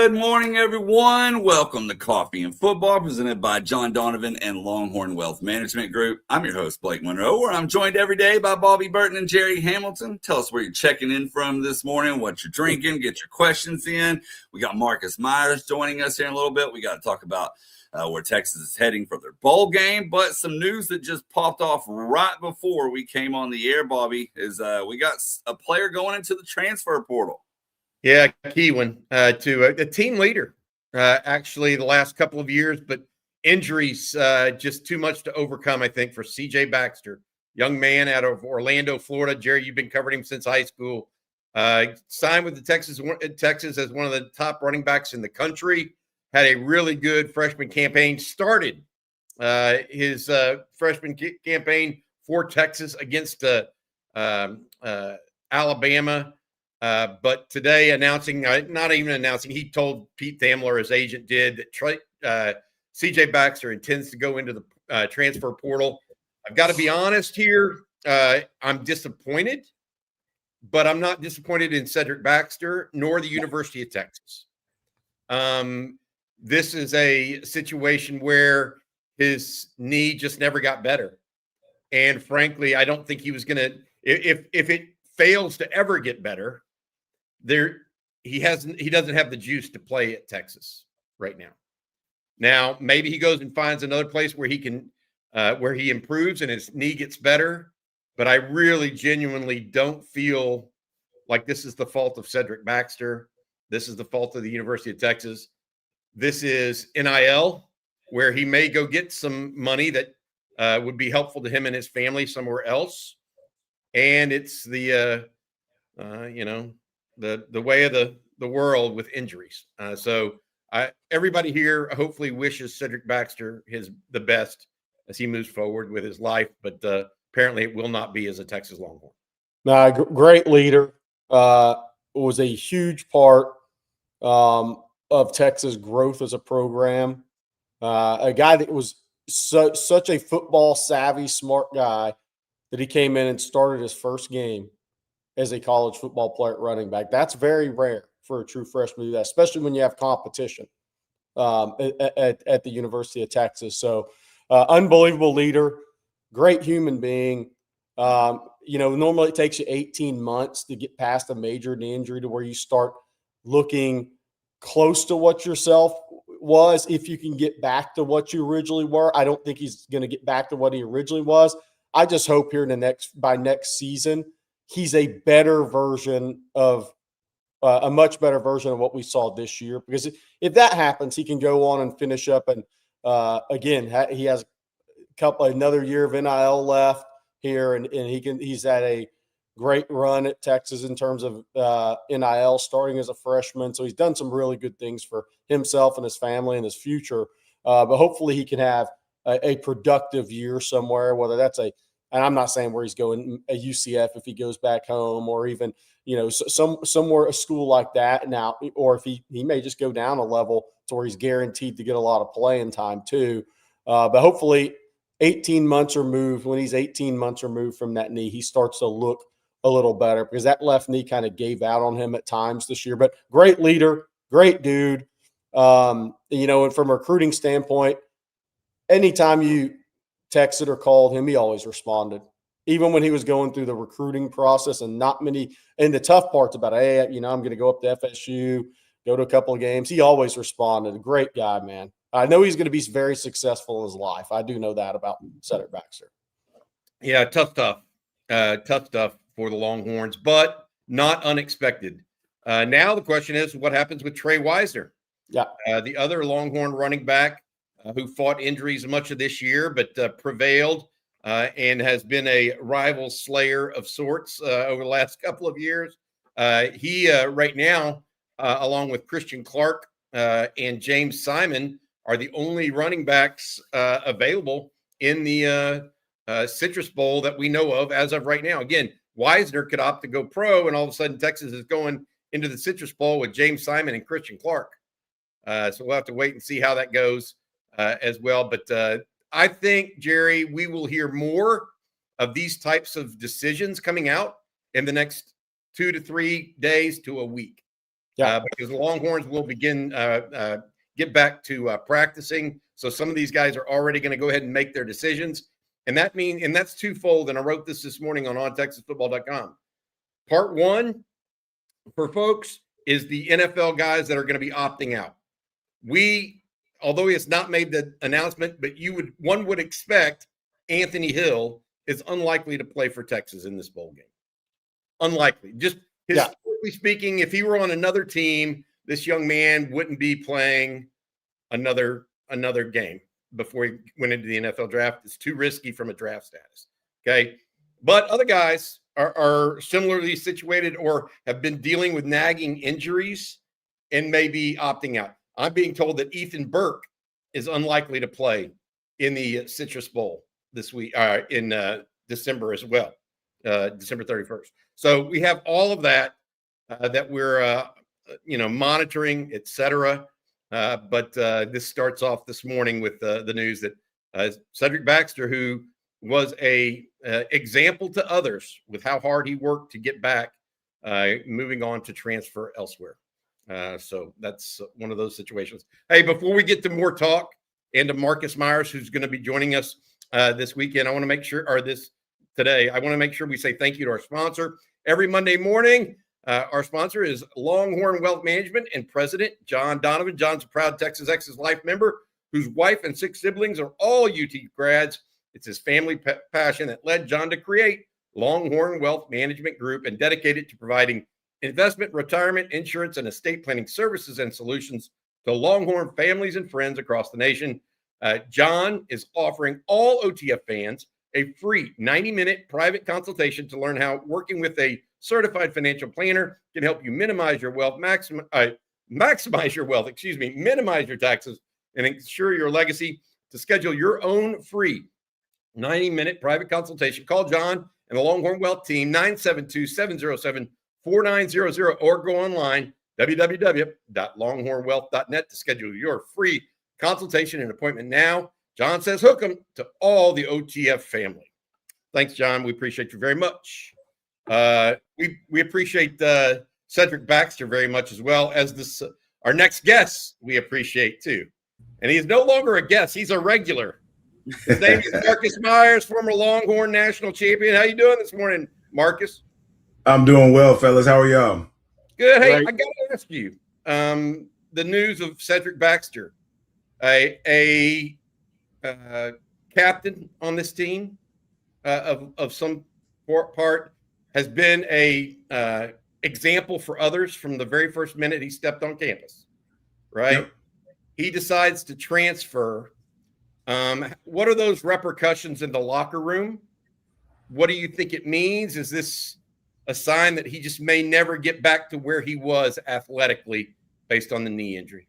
Good morning, everyone. Welcome to Coffee and Football, presented by John Donovan and Longhorn Wealth Management Group. I'm your host, Blake Monroe, where I'm joined every day by Bobby Burton and Jerry Hamilton. Tell us where you're checking in from this morning, what you're drinking, get your questions in. We got Marcus Myers joining us here in a little bit. We got to talk about where Texas is heading for their bowl game, but some news that just popped off right before we came on the air, Bobby, is we got a player going into the transfer portal. Yeah, key one to a team leader, actually, the last couple of years, but injuries just too much to overcome, I think, for Cedric Baxter, young man out of Orlando, Florida. Jerry, you've been covering him since high school. Signed with the Texas as one of the top running backs in the country. Had a really good freshman campaign. Started his freshman campaign for Texas against Alabama. But today he told Pete Thamler, his agent did, that CJ Baxter intends to go into the transfer portal. I've got to be honest here. I'm disappointed, but I'm not disappointed in Cedric Baxter nor the University of Texas. This is a situation where his knee just never got better. And frankly, I don't think he was going to, if it fails to ever get better, he doesn't have the juice to play at Texas right now. Now, maybe he goes and finds another place where he can, where he improves and his knee gets better. But I really genuinely don't feel like this is the fault of Cedric Baxter. This is the fault of the University of Texas. This is NIL, where he may go get some money that would be helpful to him and his family somewhere else. And it's the way of the world with injuries. So everybody here hopefully wishes Cedric Baxter the best as he moves forward with his life, but apparently it will not be as a Texas Longhorn. Great leader. Was a huge part of Texas' growth as a program. A guy that was such a football savvy, smart guy that he came in and started his first game as a college football player at running back. That's very rare for a true freshman to do that, especially when you have competition at the University of Texas. So unbelievable leader, great human being. Normally it takes you 18 months to get past a major knee injury to where you start looking close to what yourself was. If you can get back to what you originally were, I don't think he's going to get back to what he originally was. I just hope here by next season, he's a better version of a much better version of what we saw this year. Because if that happens, he can go on and finish up. And again, he has another year of NIL left here, and he's had a great run at Texas in terms of NIL, starting as a freshman. So he's done some really good things for himself and his family and his future. But hopefully he can have a productive year somewhere, whether that's and I'm not saying where he's going, a UCF if he goes back home, or even, somewhere, a school like that now, or if he may just go down a level to where he's guaranteed to get a lot of playing time too. But hopefully 18 months removed, when he's 18 months removed from that knee, he starts to look a little better, because that left knee kind of gave out on him at times this year. But great leader, great dude. And from a recruiting standpoint, anytime you texted or called him, he always responded. Even when he was going through the recruiting process and the tough parts about, hey, I'm going to go up to FSU, go to a couple of games, he always responded. A great guy, man. I know he's going to be very successful in his life. I do know that about Cedric Baxter. Yeah, tough stuff for the Longhorns, but not unexpected. Now the question is, what happens with Trey Wisner? Yeah, the other Longhorn running back who fought injuries much of this year, but prevailed and has been a rival slayer of sorts over the last couple of years. He right now, along with Christian Clark and James Simon, are the only running backs available in the Citrus Bowl that we know of as of right now. Again, Wisner could opt to go pro, and all of a sudden Texas is going into the Citrus Bowl with James Simon and Christian Clark. So we'll have to wait and see how that goes as well. But I think, Jerry, we will hear more of these types of decisions coming out in the next 2 to 3 days to a week. because the Longhorns will begin get back to practicing. So some of these guys are already going to go ahead and make their decisions. And that's twofold. And I wrote this morning on OnTexasFootball.com. Part one for folks is the NFL guys that are going to be opting out. Although he has not made the announcement, but one would expect Anthony Hill is unlikely to play for Texas in this bowl game. Unlikely. Just historically speaking, if he were on another team, this young man wouldn't be playing another game before he went into the NFL draft. It's too risky from a draft status. Okay. But other guys are similarly situated or have been dealing with nagging injuries and may be opting out. I'm being told that Ethan Burke is unlikely to play in the Citrus Bowl this week, in December as well, December 31st. So we have all of that that we're, monitoring, et cetera. But this starts off this morning with the news that Cedric Baxter, who was a example to others with how hard he worked to get back, moving on to transfer elsewhere. So that's one of those situations. Hey, before we get to more talk and to Marcus Myers, who's going to be joining us this weekend, I want to make sure we say thank you to our sponsor. Every Monday morning, our sponsor is Longhorn Wealth Management and President John Donovan. John's a proud Texas Exes Life member whose wife and 6 siblings are all UT grads. It's his family passion that led John to create Longhorn Wealth Management Group and dedicated to providing investment, retirement, insurance, and estate planning services and solutions to Longhorn families and friends across the nation. John is offering all OTF fans a free 90-minute private consultation to learn how working with a certified financial planner can help you minimize your wealth, maximize your wealth, minimize your taxes, and ensure your legacy. To schedule your own free 90-minute private consultation, call John and the Longhorn Wealth team, 972-707-4900, or go online, www.longhornwealth.net, to schedule your free consultation and appointment now. John says hook 'em to all the OTF family. Thanks, John. We appreciate you very much. We appreciate Cedric Baxter very much as well as our next guest. We appreciate too, and he's no longer a guest; he's a regular. His name is Marcus Myers, former Longhorn national champion. How you doing this morning, Marcus? I'm doing well, fellas. How are y'all? Good. Hey, I got to ask you, the news of Cedric Baxter, a captain on this team of some part, has been a example for others from the very first minute he stepped on campus, right? Yep. He decides to transfer. What are those repercussions in the locker room? What do you think it means? Is this a sign that he just may never get back to where he was athletically based on the knee injury?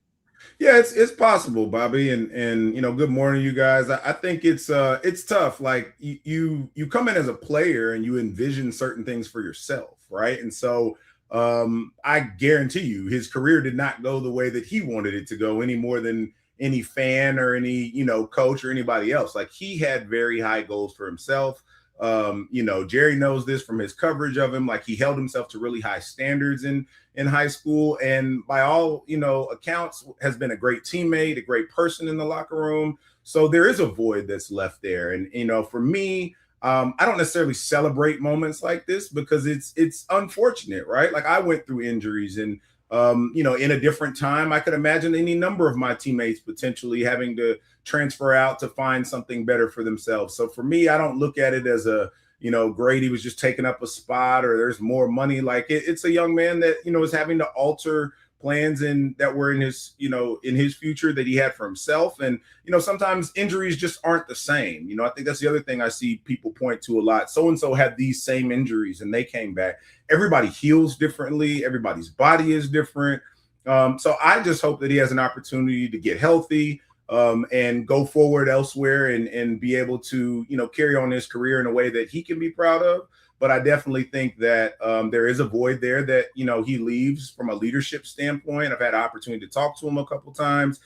Yeah, it's possible, Bobby, and good morning, you guys. I think it's tough. Like you come in as a player and you envision certain things for yourself, right? And so I guarantee you, his career did not go the way that he wanted it to go any more than any fan or any coach or anybody else. Like, he had very high goals for himself. Jerry knows this from his coverage of him. Like, he held himself to really high standards in high school, and by all accounts has been a great teammate, a great person in the locker room. So there is a void that's left there. And for me, I don't necessarily celebrate moments like this because it's unfortunate, right? Like, I went through injuries, and in a different time, I could imagine any number of my teammates potentially having to transfer out to find something better for themselves. So for me, I don't look at it as a, Grady was just taking up a spot or there's more money. Like, it's a young man that, is having to alter plans that were in his, in his future that he had for himself. And, sometimes injuries just aren't the same. I think that's the other thing I see people point to a lot. So-and-so had these same injuries and they came back. Everybody heals differently. Everybody's body is different. So I just hope that he has an opportunity to get healthy and go forward elsewhere and be able to, carry on his career in a way that he can be proud of. But I definitely think that there is a void there that, he leaves from a leadership standpoint. I've had an opportunity to talk to him a couple times,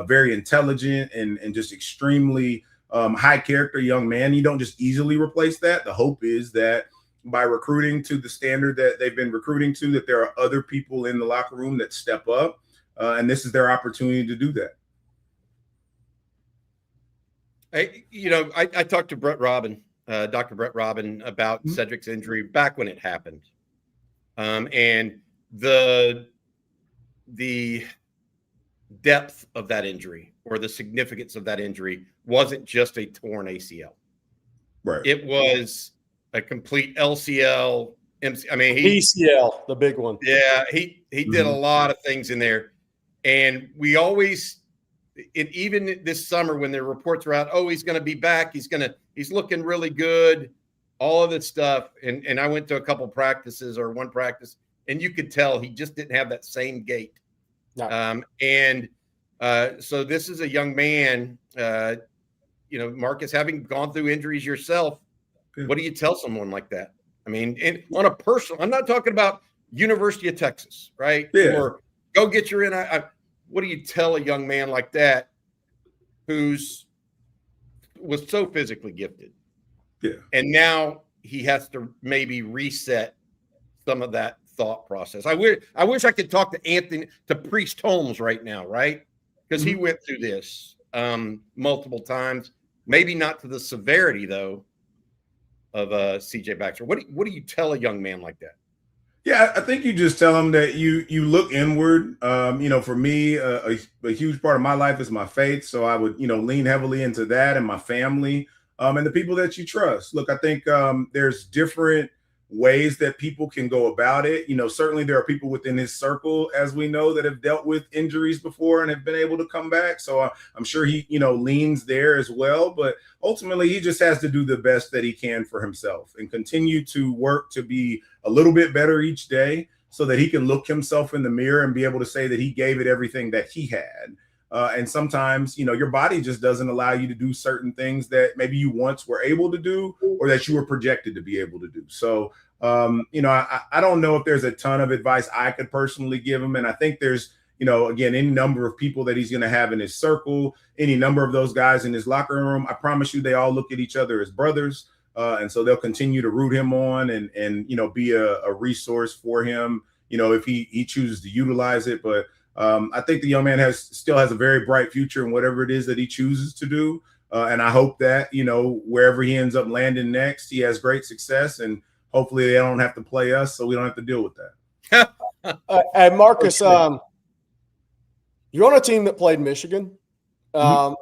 very intelligent and just extremely high character young man. You don't just easily replace that. The hope is that, by recruiting to the standard that they've been recruiting to, that there are other people in the locker room that step up, and this is their opportunity to do that. I talked to Brett Robin, Dr. Brett Robin, about Cedric's injury back when it happened, and the depth of that injury, or the significance of that injury, wasn't just a torn ACL. Right. It was a complete LCL. PCL, the big one. Yeah, he did a lot of things in there, and we always. Even this summer, when the reports were out, oh, he's going to be back. He's looking really good. All of this stuff. And I went to a couple practices, or one practice, and you could tell he just didn't have that same gait. No. So this is a young man, Marcus, having gone through injuries yourself. What do you tell someone like that? I mean, and on a personal, I'm not talking about University of Texas, right? Yeah. Or go get your what do you tell a young man like that was so physically gifted? Yeah. And now he has to maybe reset some of that thought process. I wish I could talk to Priest Holmes right now, right? Because he went through this multiple times. Maybe not to the severity, though, of CJ Baxter. What do you tell a young man like that? Yeah, I think you just tell them that you look inward. For me, a huge part of my life is my faith. So I would, lean heavily into that, and my family, and the people that you trust. Look, I think there's different ways that people can go about it. Certainly there are people within his circle, as we know, that have dealt with injuries before and have been able to come back. So I'm sure he, leans there as well. But ultimately, he just has to do the best that he can for himself and continue to work to be a little bit better each day, so that he can look himself in the mirror and be able to say that he gave it everything that he had. And sometimes, your body just doesn't allow you to do certain things that maybe you once were able to do, or that you were projected to be able to do. So, I don't know if there's a ton of advice I could personally give him. And I think there's, again, any number of people that he's going to have in his circle, any number of those guys in his locker room. I promise you, they all look at each other as brothers. And so they'll continue to root him on and be a resource for him, if he chooses to utilize it. But I think the young man still has a very bright future in whatever it is that he chooses to do. And I hope that, wherever he ends up landing next, he has great success, and hopefully they don't have to play us, so we don't have to deal with that. And Marcus, you're on a team that played Michigan. Third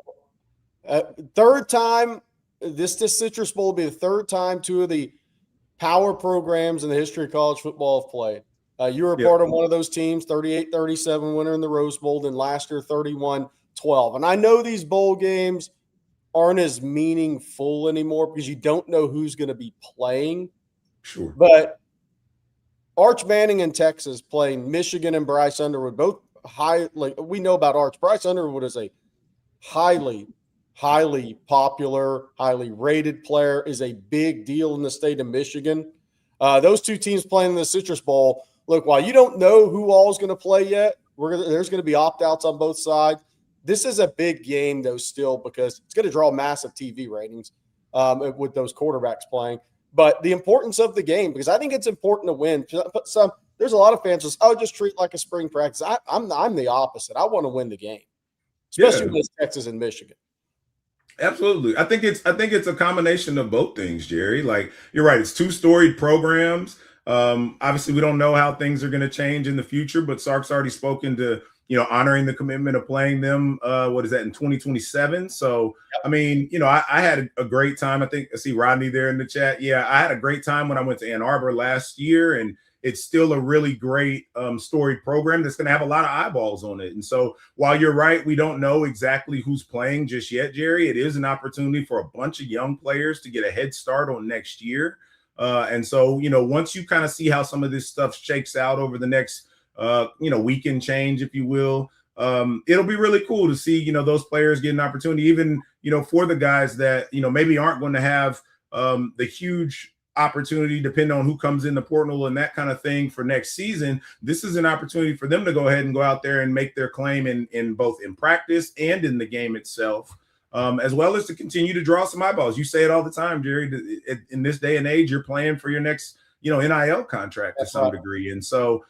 time, this Citrus Bowl will be the third time two of the power programs in the history of college football have played. You were a part of one of those teams, 38-37 winner in the Rose Bowl, then last year 31-12. And I know these bowl games aren't as meaningful anymore because you don't know who's going to be playing. Sure. But Arch Manning in Texas playing Michigan and Bryce Underwood, both we know about Arch. Bryce Underwood is a highly popular, highly rated player, is a big deal in the state of Michigan. Those two teams playing in the Citrus Bowl. Look, while you don't know who all is going to play yet, there's going to be opt-outs on both sides. This is a big game, though, still, because it's going to draw massive TV ratings with those quarterbacks playing. But the importance of the game, because I think it's important to win. There's a lot of fans who just treat it like a spring practice. I'm the opposite. I want to win the game, especially with Texas and Michigan. Absolutely. I think it's a combination of both things, Jerry. Like, you're right. It's two storied programs. Obviously, we don't know how things are going to change in the future, but Sark's already spoken to, honoring the commitment of playing them. What is that, in 2027? So, I mean, I had a great time. I see Rodney there in the chat. Yeah, I had a great time when I went to Ann Arbor last year, and it's still a really great storied program that's going to have a lot of eyeballs on it. And so while you're right, we don't know exactly who's playing just yet, Jerry, it is an opportunity for a bunch of young players to get a head start on next year. And so, once you kind of see how some of this stuff shakes out over the next, weekend change, if you will, it'll be really cool to see, those players get an opportunity, even, for the guys that, maybe aren't going to have the huge opportunity, depending on who comes in the portal and that kind of thing for next season. This is an opportunity for them to go ahead and go out there and make their claim in both in practice and in the game itself. as well as to continue to draw some eyeballs. You say it all the time, Jerry. In this day and age, you're playing for your next, NIL contract to some degree. And so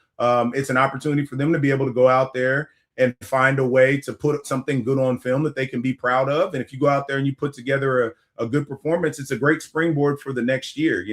it's an opportunity for them to be able to go out there and find a way to put something good on film that they can be proud of. And if you go out there and you put together a good performance, it's a great springboard for the next year.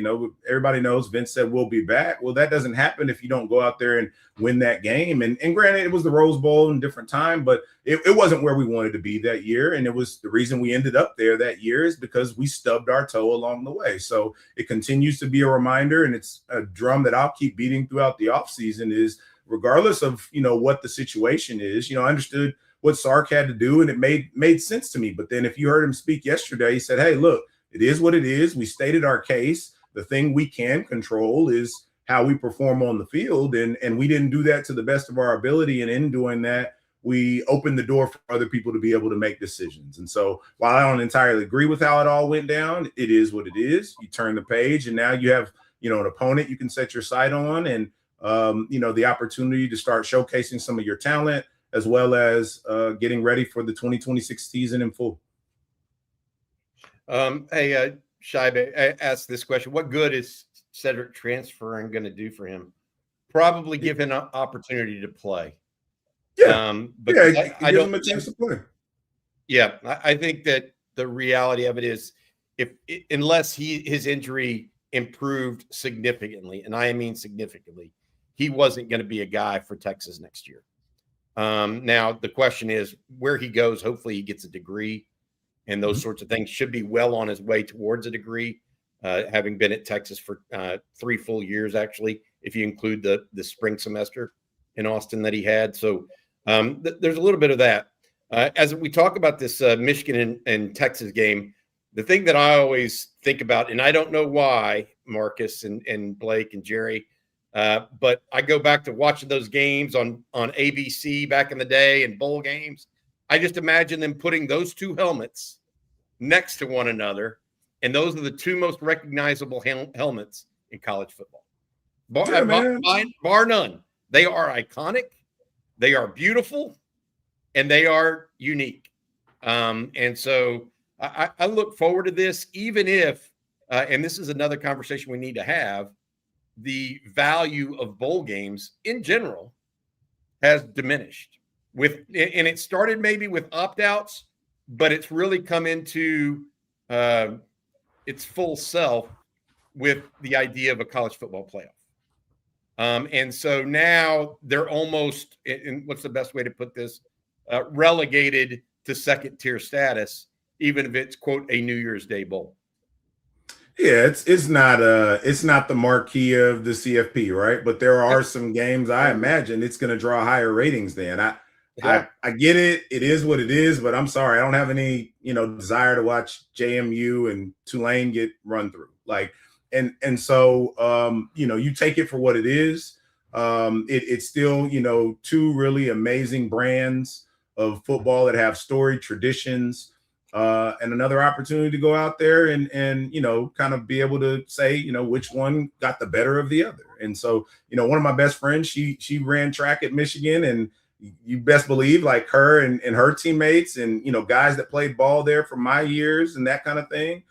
Everybody knows Vince said we'll be back. Well, that doesn't happen if you don't go out there and win that game. And granted, it was the Rose Bowl in a different time, but it wasn't where we wanted to be that year. And it was the reason we ended up there that year is because we stubbed our toe along the way. So it continues to be a reminder, and it's a drum that I'll keep beating throughout the offseason is regardless of, what the situation is. I understood what Sark had to do, and it made sense to me. But then if you heard him speak yesterday, he said, hey, look, it is what it is. We stated our case. The thing we can control is how we perform on the field. And we didn't do that to the best of our ability. And in doing that, we opened the door for other people to be able to make decisions. And so while I don't entirely agree with how it all went down, it is what it is. You turn the page, and now you have, an opponent you can set your sight on, and the opportunity to start showcasing some of your talent, as well as getting ready for the 2026 season in full. Hey, Shaibe, I asked this question. What good is Cedric transferring going to do for him? Probably give him an opportunity to play. Yeah, but I don't give him a chance to play. Yeah, I think that the reality of it is unless his injury improved significantly, and I mean significantly, he wasn't going to be a guy for Texas next year. Now, the question is where he goes. Hopefully he gets a degree, and those sorts of things. Should be well on his way towards a degree, having been at Texas for 3 full years, actually, if you include the spring semester in Austin that he had. So there's a little bit of that. As we talk about this Michigan and Texas game, the thing that I always think about, and I don't know why, Marcus and Blake and Jerry, but I go back to watching those games on ABC back in the day and bowl games. I just imagine them putting those two helmets next to one another, and those are the two most recognizable helmets in college football. Bar none. They are iconic, they are beautiful, and they are unique. And so I look forward to this, even if, and this is another conversation we need to have, the value of bowl games in general has diminished and it started maybe with opt-outs, but it's really come into its full self with the idea of a college football playoff. And so now they're almost, and what's the best way to put this, relegated to second tier status, even if it's, quote, a New Year's Day bowl. Yeah, it's not the marquee of the CFP, right? But there are some games I imagine it's going to draw higher ratings than. I get it. It is what it is, but I'm sorry, I don't have any, desire to watch JMU and Tulane get run through. And so you take it for what it is. It's still, two really amazing brands of football that have storied traditions. And another opportunity to go out there and kind of be able to say, which one got the better of the other. And so, one of my best friends, she ran track at Michigan, and you best believe like her and her teammates and, guys that played ball there for my years and that kind of thing.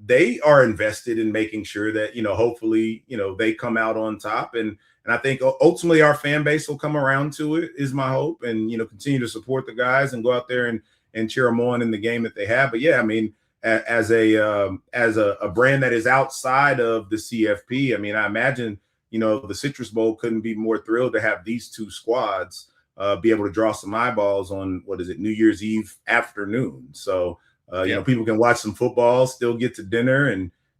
They are invested in making sure that, hopefully, they come out on top. And I think ultimately our fan base will come around to it, is my hope, and, continue to support the guys and go out there and cheer them on in the game that they have. But yeah, I mean, as a brand that is outside of the CFP, I mean, I imagine, the Citrus Bowl couldn't be more thrilled to have these two squads be able to draw some eyeballs on, New Year's Eve afternoon. So, people can watch some football, still get to dinner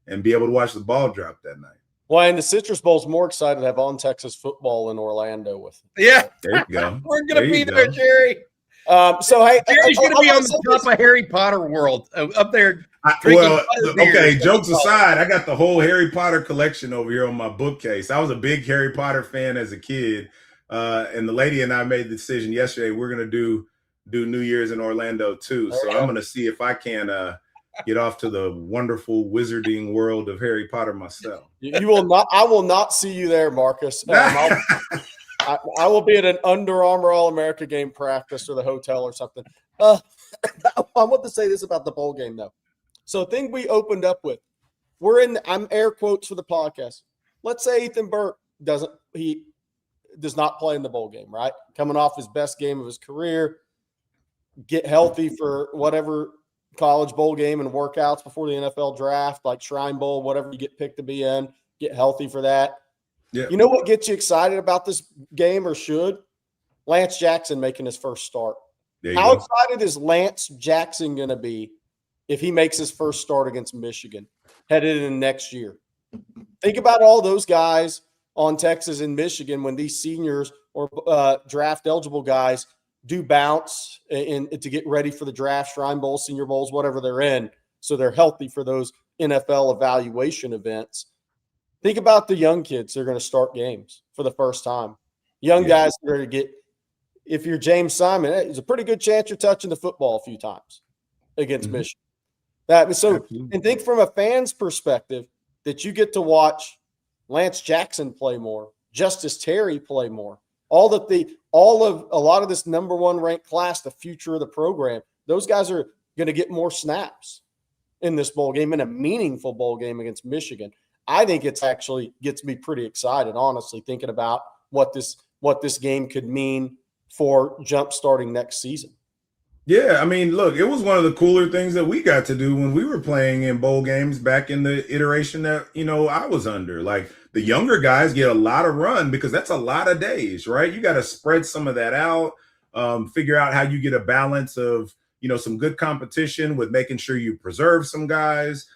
and be able to watch the ball drop that night. Well, and the Citrus Bowl's more excited to have on Texas football in Orlando with them. Yeah. There you go. We're going to be there, Jerry. So hey, Jerry's going to be on the top of Harry Potter world up there. Okay. Jokes aside, I got the whole Harry Potter collection over here on my bookcase. I was a big Harry Potter fan as a kid, and the lady and I made the decision yesterday. We're going to do New Year's in Orlando too. So I'm going to see if I can get off to the wonderful wizarding world of Harry Potter myself. You will not. I will not see you there, Marcus. I will be at an Under Armour All-America game practice or the hotel or something. I want to say this about the bowl game, though. So the thing we opened up with, I'm air quotes for the podcast. Let's say Ethan Burke does not play in the bowl game, right? Coming off his best game of his career, get healthy for whatever college bowl game and workouts before the NFL draft, like Shrine Bowl, whatever you get picked to be in, get healthy for that. Yeah. You know what gets you excited about this game, or should? Lance Jackson making his first start. How excited is Lance Jackson going to be if he makes his first start against Michigan headed in next year? Think about all those guys on Texas and Michigan when these seniors or draft eligible guys do bounce to get ready for the draft, Shrine Bowl, Senior Bowls, whatever they're in, so they're healthy for those NFL evaluation events. Think about the young kids that are going to start games for the first time. Young guys that are going to get – if you're James Simon, it's a pretty good chance you're touching the football a few times against Michigan. And think from a fan's perspective that you get to watch Lance Jackson play more, Justice Terry play more. A lot of this number one ranked class, the future of the program, those guys are going to get more snaps in this bowl game, in a meaningful bowl game against Michigan. I think it's actually gets me pretty excited, honestly, thinking about what this game could mean for jump starting next season. Yeah, I mean, look, it was one of the cooler things that we got to do when we were playing in bowl games back in the iteration that, I was under. Like, the younger guys get a lot of run because that's a lot of days, right? You got to spread some of that out, figure out how you get a balance of, some good competition with making sure you preserve some guys.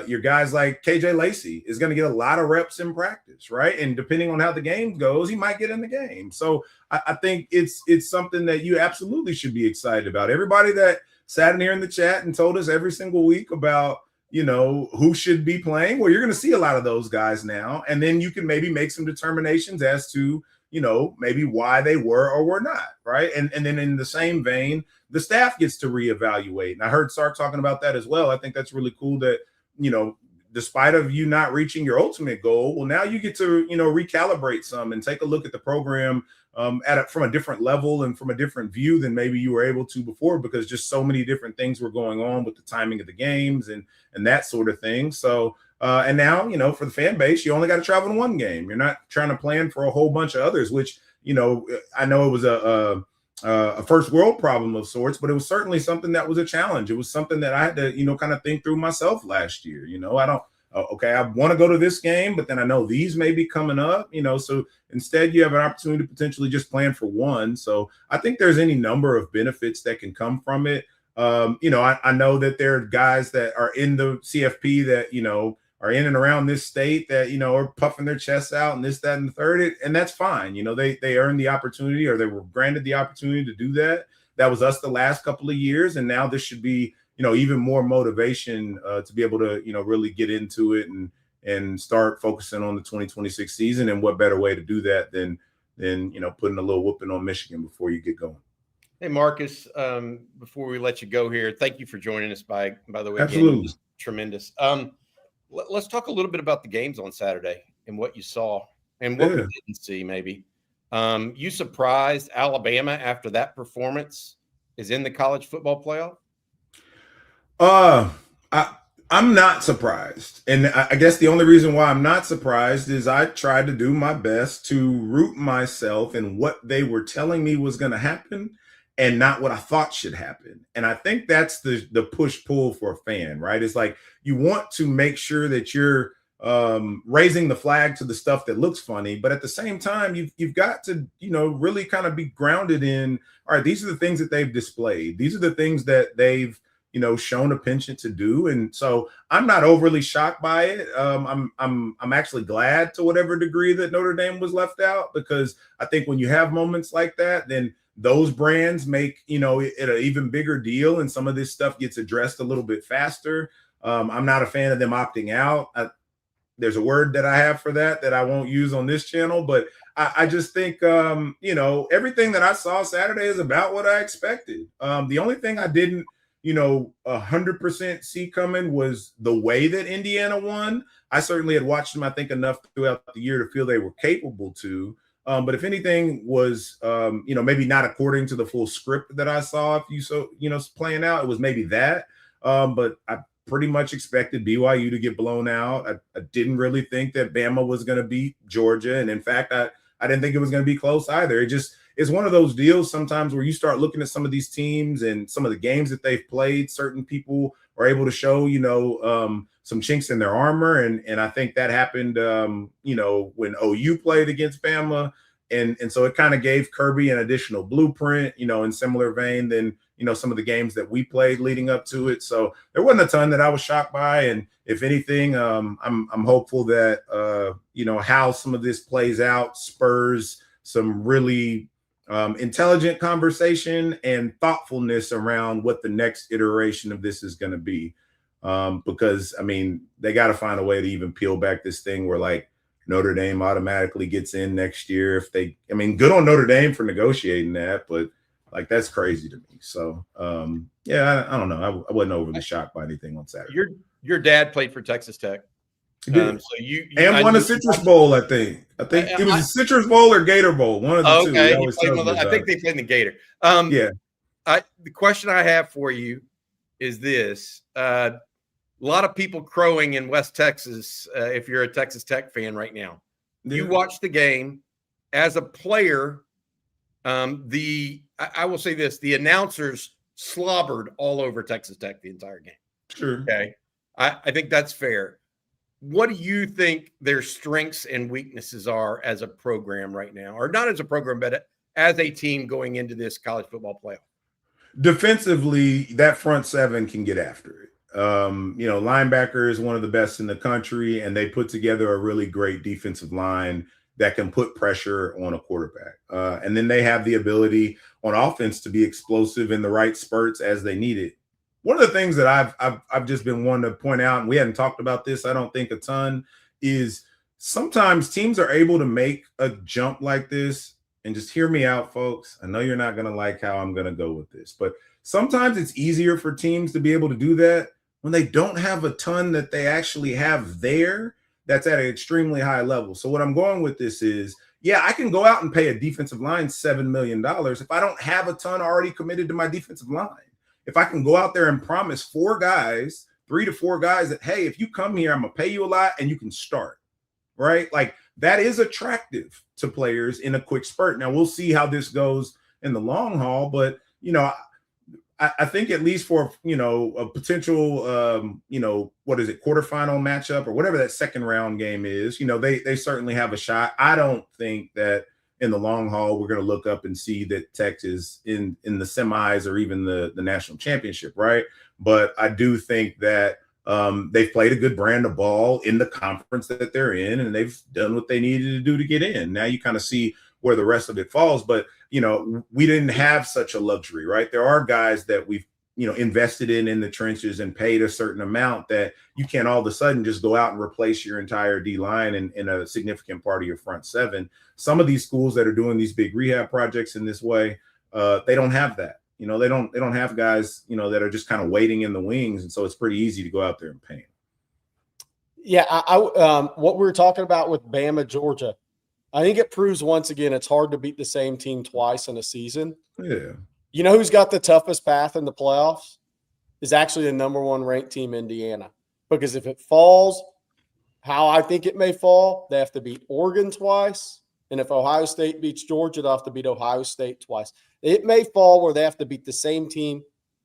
Your guys like KJ Lacey is going to get a lot of reps in practice, right? And depending on how the game goes, he might get in the game. So I think it's something that you absolutely should be excited about. Everybody that sat in here in the chat and told us every single week about, who should be playing, well, you're going to see a lot of those guys now. And then you can maybe make some determinations as to, maybe why they were or were not, right? And then in the same vein, the staff gets to reevaluate. And I heard Sark talking about that as well. I think that's really cool that, despite of you not reaching your ultimate goal, well, now you get to, recalibrate some and take a look at the program from a different level and from a different view than maybe you were able to before, because just so many different things were going on with the timing of the games and that sort of thing. So, and now, for the fan base, you only got to travel to one game. You're not trying to plan for a whole bunch of others, which, I know it was a first world problem of sorts, but it was certainly something that was a challenge. It was something that I had to, kind of think through myself last year. I want to go to this game, but then I know these may be coming up, so instead you have an opportunity to potentially just plan for one. So I think there's any number of benefits that can come from it. I know that there are guys that are in the CFP that, are in and around this state that, are puffing their chests out and this, that, and the third. And that's fine. They earned the opportunity, or they were granted the opportunity to do that. That was us the last couple of years. And now this should be, even more motivation to be able to, really get into it and start focusing on the 2026 season. And what better way to do that than putting a little whooping on Michigan before you get going. Hey, Marcus, before we let you go here, thank you for joining us, by the way. Absolutely. Again, tremendous. Let's talk a little bit about the games on Saturday and what you saw and what we didn't see, maybe. You surprised Alabama after that performance is in the college football playoff? I'm not surprised. And I guess the only reason why I'm not surprised is I tried to do my best to root myself in what they were telling me was going to happen and not what I thought should happen. And I think that's the push-pull for a fan, right? It's like you want to make sure that you're raising the flag to the stuff that looks funny, but at the same time, you've got to, really kind of be grounded in, all right, these are the things that they've displayed. These are the things that they've, shown a penchant to do. And so I'm not overly shocked by it. I'm actually glad to whatever degree that Notre Dame was left out, because I think when you have moments like that, then those brands make, it an even bigger deal. And some of this stuff gets addressed a little bit faster. I'm not a fan of them opting out. There's a word that I have for that I won't use on this channel, but I just think, everything that I saw Saturday is about what I expected. The only thing I didn't, 100% see coming was the way that Indiana won. I certainly had watched them, I think, enough throughout the year to feel they were capable to. But if anything was, maybe not according to the full script that I saw, playing out, it was maybe that. But I pretty much expected BYU to get blown out. I didn't really think that Bama was going to beat Georgia. And in fact, I didn't think it was going to be close either. It's one of those deals sometimes where you start looking at some of these teams and some of the games that they've played, certain people are able to show, some chinks in their armor. And I think that happened, when OU played against Bama. And so it kind of gave Kerbey an additional blueprint, in similar vein than, some of the games that we played leading up to it. So there wasn't a ton that I was shocked by. And if anything, I'm hopeful that, how some of this plays out spurs some really intelligent conversation and thoughtfulness around what the next iteration of this is going to be. Because, they got to find a way to even peel back this thing where, like, Notre Dame automatically gets in next year. Good on Notre Dame for negotiating that, but like, that's crazy to me. So, I don't know. I wasn't overly shocked by anything on Saturday. Your dad played for Texas Tech. He did. So you won a Citrus Bowl, I think. It was a Citrus Bowl or Gator Bowl, one of the two. I think they played in the Gator. The question I have for you is this. A lot of people crowing in West Texas if you're a Texas Tech fan right now. Yeah. You watched the game. As a player, I will say this, the announcers slobbered all over Texas Tech the entire game. Sure. Okay. I think that's fair. What do you think their strengths and weaknesses are as a program right now? Or not as a program, but as a team going into this college football playoff? Defensively, that front seven can get after it. Linebacker is one of the best in the country, and they put together a really great defensive line that can put pressure on a quarterback. And then they have the ability on offense to be explosive in the right spurts as they need it. One of the things that I've just been wanting to point out, and we hadn't talked about this, I don't think a ton, is sometimes teams are able to make a jump like this. And just hear me out, folks. I know you're not going to like how I'm going to go with this, but sometimes it's easier for teams to be able to do that when they don't have a ton that they actually have there that's at an extremely high level. So what I'm going with this is, I can go out and pay a defensive line $7 million if I don't have a ton already committed to my defensive line. If I can go out there and promise 3 to 4 guys that, hey, if you come here, I'm going to pay you a lot and you can start, right? Like, that is attractive to players in a quick spurt. Now, we'll see how this goes in the long haul, but, I think at least for, a potential, quarterfinal matchup or whatever that second round game is, they certainly have a shot. I don't think that in the long haul, we're going to look up and see that Tech is in the semis or even the national championship, right? But I do think that they've played a good brand of ball in the conference that they're in, and they've done what they needed to do to get in. Now you kind of see where the rest of it falls, but we didn't have such a luxury, right? There are guys that we've invested in the trenches and paid a certain amount that you can't all of a sudden just go out and replace your entire D line in a significant part of your front seven. Some of these schools that are doing these big rehab projects in this way, they don't have that. They don't have guys, that are just kind of waiting in the wings. And so it's pretty easy to go out there and pay them. Yeah. What we were talking about with Bama, Georgia, I think it proves once again, it's hard to beat the same team twice in a season. Yeah. You know who's got the toughest path in the playoffs? Is actually the number 1 ranked team, Indiana. Because if it falls how I think it may fall, they have to beat Oregon twice. And if Ohio State beats Georgia, they'll have to beat Ohio State twice. It may fall where they have to beat the same team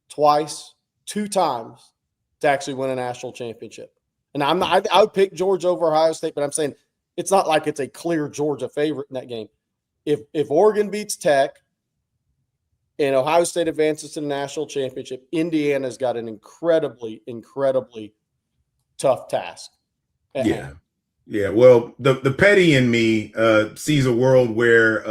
twice, 2 times to actually win a national championship. And I would pick Georgia over Ohio State, but I'm saying it's not like it's a clear Georgia favorite in that game. If Oregon beats Tech and Ohio State advances to the national championship, Indiana's got an incredibly, incredibly tough task. Yeah. Yeah. Well, the petty in me sees a world where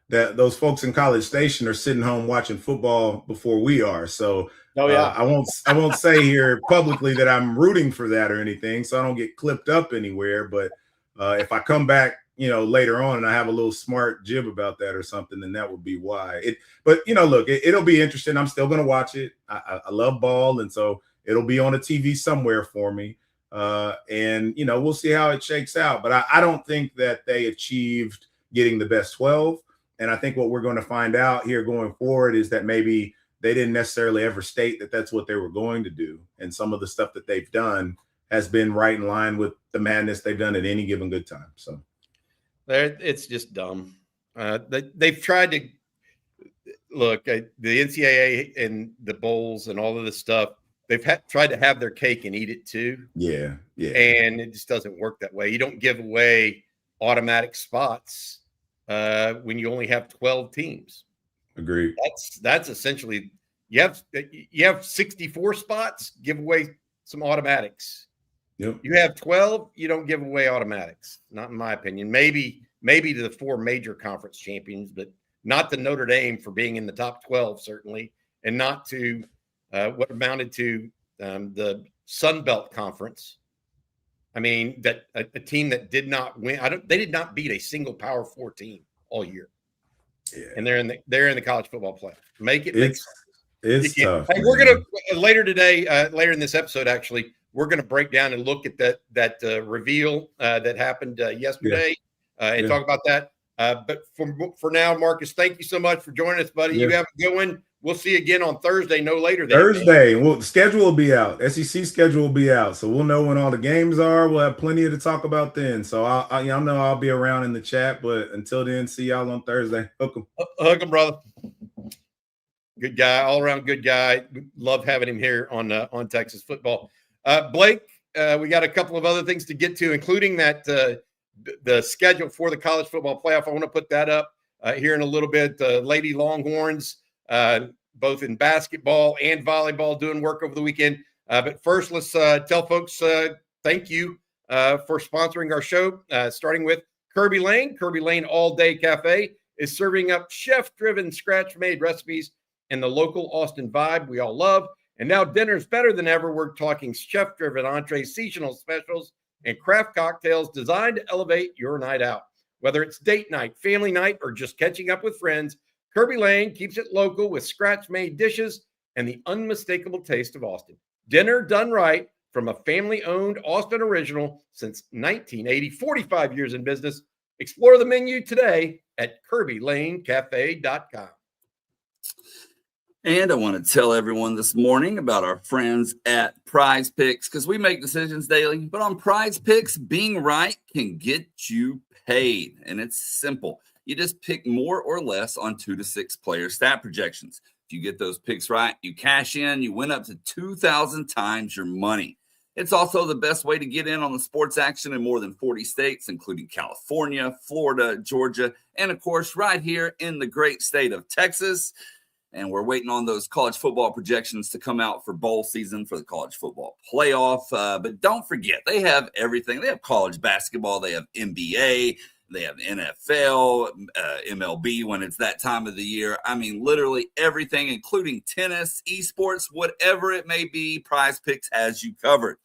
that those folks in College Station are sitting home watching football before we are. So I won't say here publicly that I'm rooting for that or anything, so I don't get clipped up anywhere. But if I come back, later on and I have a little smart jib about that or something, then that would be why. But look, it'll be interesting. I'm still going to watch it. I love ball, and so it'll be on a TV somewhere for me. And we'll see how it shakes out. But I don't think that they achieved, getting the best 12. And I think what we're going to find out here going forward is that maybe they didn't necessarily ever state that that's what they were going to do. And some of the stuff that they've done has been right in line with the madness they've done at any given good time. So it's just dumb. They've tried to look at the NCAA and the bowls and all of this stuff. They've tried to have their cake and eat it too. Yeah. And it just doesn't work that way. You don't give away automatic spots when you only have 12 teams. Agreed. That's essentially you have 64 spots, give away some automatics. Yep. You have 12, you don't give away automatics. Not in my opinion. Maybe to the 4 major conference champions, but not to Notre Dame for being in the top 12, certainly, and not to what amounted to the Sun Belt Conference. I mean, that a team that did not win. They did not beat a single Power 4 team all year. Yeah. And they're in the college football playoff. It's tough. Hey, we're gonna later today, later in this episode, actually, we're gonna break down and look at that reveal that happened yesterday, and talk about that. But for now, Marcus, thank you so much for joining us, buddy. You have a good one. We'll see you again on Thursday, no later than Thursday. Well, the schedule will be out. SEC schedule will be out, so we'll know when all the games are. We'll have plenty to talk about then. So y'all know I'll be around in the chat. But until then, see y'all on Thursday. Hook 'em. Hook 'em, brother. Good guy, all around good guy. Love having him here on Texas football. Blake, we got a couple of other things to get to, including that the schedule for the college football playoff. I want to put that up here in a little bit. Lady Longhorns, both in basketball and volleyball, doing work over the weekend. But first, let's tell folks thank you for sponsoring our show, starting with Kerbey Lane. Kerbey Lane All Day Cafe is serving up chef-driven, scratch-made recipes and the local Austin vibe we all love. And now dinner's better than ever. We're talking chef-driven entrees, seasonal specials, and craft cocktails designed to elevate your night out. Whether it's date night, family night, or just catching up with friends, Kerbey Lane keeps it local with scratch-made dishes and the unmistakable taste of Austin. Dinner done right from a family-owned Austin original since 1980, 45 years in business. Explore the menu today at KerbeyLaneCafe.com. And I want to tell everyone this morning about our friends at Prize Picks, because we make decisions daily, but on Prize Picks, being right can get you paid. And it's simple. You just pick more or less on 2 to 6 player stat projections. If you get those picks right, you cash in, you win up to 2,000 times your money. It's also the best way to get in on the sports action in more than 40 states, including California, Florida, Georgia, and of course, right here in the great state of Texas. And we're waiting on those college football projections to come out for bowl season for the college football playoff. But don't forget, they have everything. They have college basketball. They have NBA. They have NFL, MLB when it's that time of the year. I mean, literally everything, including tennis, esports, whatever it may be, Prize Picks has you covered.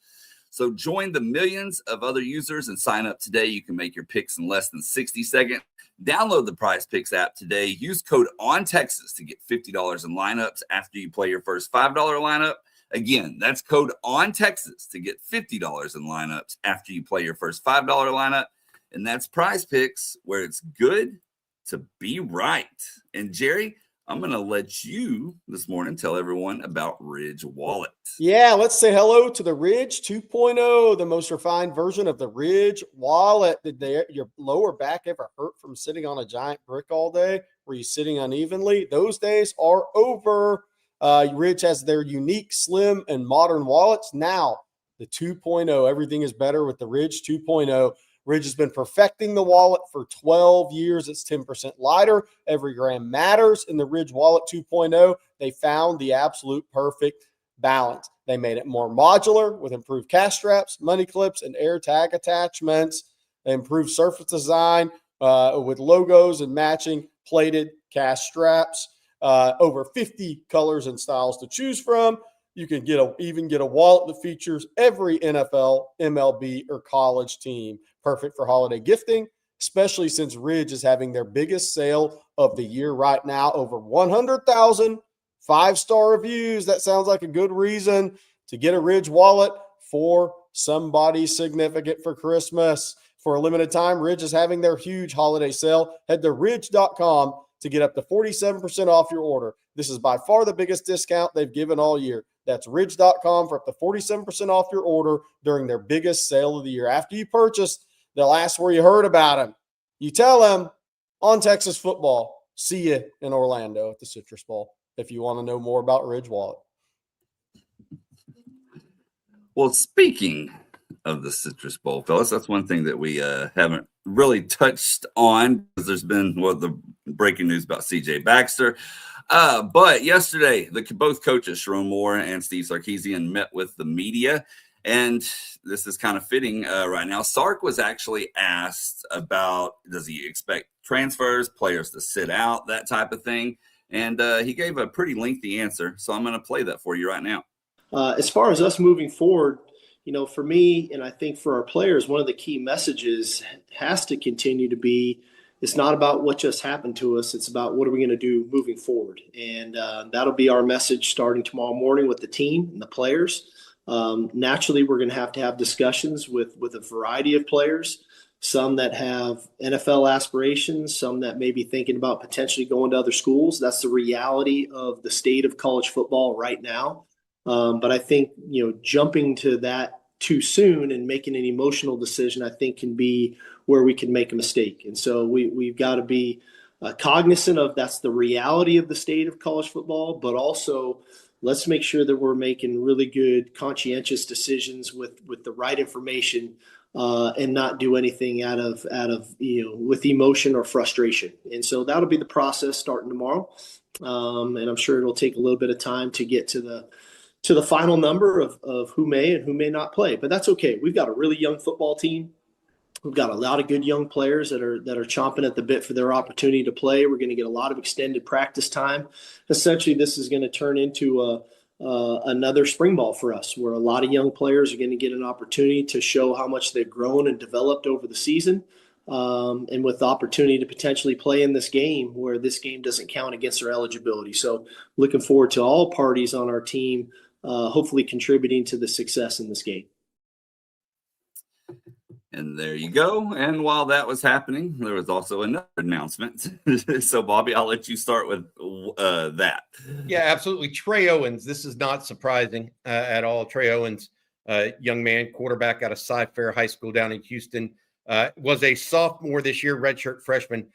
So join the millions of other users and sign up today. You can make your picks in less than 60 seconds. Download the Prize Picks app today. Use code ONTEXAS to get $50 in lineups after you play your first $5 lineup. Again, that's code ONTEXAS to get $50 in lineups after you play your first $5 lineup. And that's Prize Picks, where it's good to be right. And Jerry, I'm going to let you this morning tell everyone about Ridge Wallet. Yeah, let's say hello to the Ridge 2.0, the most refined version of the Ridge Wallet. Did your lower back ever hurt from sitting on a giant brick all day? Were you sitting unevenly? Those days are over. Ridge has their unique, slim, and modern wallets. Now, the 2.0, everything is better with the Ridge 2.0. Ridge has been perfecting the wallet for 12 years. It's 10% lighter. Every gram matters. In the Ridge Wallet 2.0, they found the absolute perfect balance. They made it more modular with improved cash straps, money clips, and air tag attachments. They improved surface design with logos and matching plated cash straps. Over 50 colors and styles to choose from. You can even get a wallet that features every NFL, MLB, or college team. Perfect for holiday gifting, especially since Ridge is having their biggest sale of the year right now. Over 100,000 5-star reviews. That sounds like a good reason to get a Ridge wallet for somebody significant for Christmas. For a limited time, Ridge is having their huge holiday sale. Head to ridge.com to get up to 47% off your order. This is by far the biggest discount they've given all year. That's ridge.com for up to 47% off your order during their biggest sale of the year. After you purchase, they'll ask where you heard about them. You tell them on Texas football. See you in Orlando at the Citrus Bowl if you want to know more about Ridge Wallet. Well, speaking of the Citrus Bowl, fellas, that's one thing that we haven't really touched on because there's been the breaking news about CJ Baxter. But yesterday, both coaches, Sharon Moore and Steve Sarkisian, met with the media. And this is kind of fitting right now. Sark was actually asked about, does he expect transfers, players to sit out, that type of thing. And he gave a pretty lengthy answer. So I'm going to play that for you right now. As far as us moving forward, for me, and I think for our players, one of the key messages has to continue to be, it's not about what just happened to us. It's about what are we going to do moving forward. And that'll be our message starting tomorrow morning with the team and the players. Naturally, we're going to have discussions with a variety of players, some that have NFL aspirations, some that may be thinking about potentially going to other schools. That's the reality of the state of college football right now. But I think, jumping to that too soon and making an emotional decision, I think can be where we can make a mistake. And so we've got to be cognizant of that's the reality of the state of college football, but also let's make sure that we're making really good, conscientious decisions with the right information and not do anything out of with emotion or frustration. And so that'll be the process starting tomorrow. And I'm sure it'll take a little bit of time to get to the final number of who may and who may not play, but that's okay. We've got a really young football team. We've got a lot of good young players that are chomping at the bit for their opportunity to play. We're going to get a lot of extended practice time. Essentially, this is going to turn into another spring ball for us, where a lot of young players are going to get an opportunity to show how much they've grown and developed over the season, and with the opportunity to potentially play in this game where this game doesn't count against their eligibility. So looking forward to all parties on our team hopefully contributing to the success in this game. And there you go. And while that was happening, there was also another announcement. So, Bobby, I'll let you start with that. Yeah, absolutely. Trey Owens. This is not surprising at all. Trey Owens, young man, quarterback out of Cy-Fair High School down in Houston, was a sophomore this year, redshirt freshman.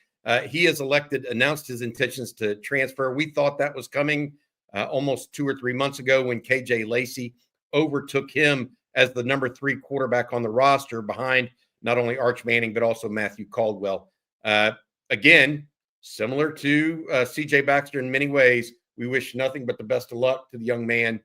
He has announced his intentions to transfer. We thought that was coming almost 2 or 3 months ago when KJ Lacey overtook him as the number 3 quarterback on the roster behind not only Arch Manning, but also Matthew Caldwell. Again, similar to CJ Baxter in many ways, we wish nothing but the best of luck to the young man.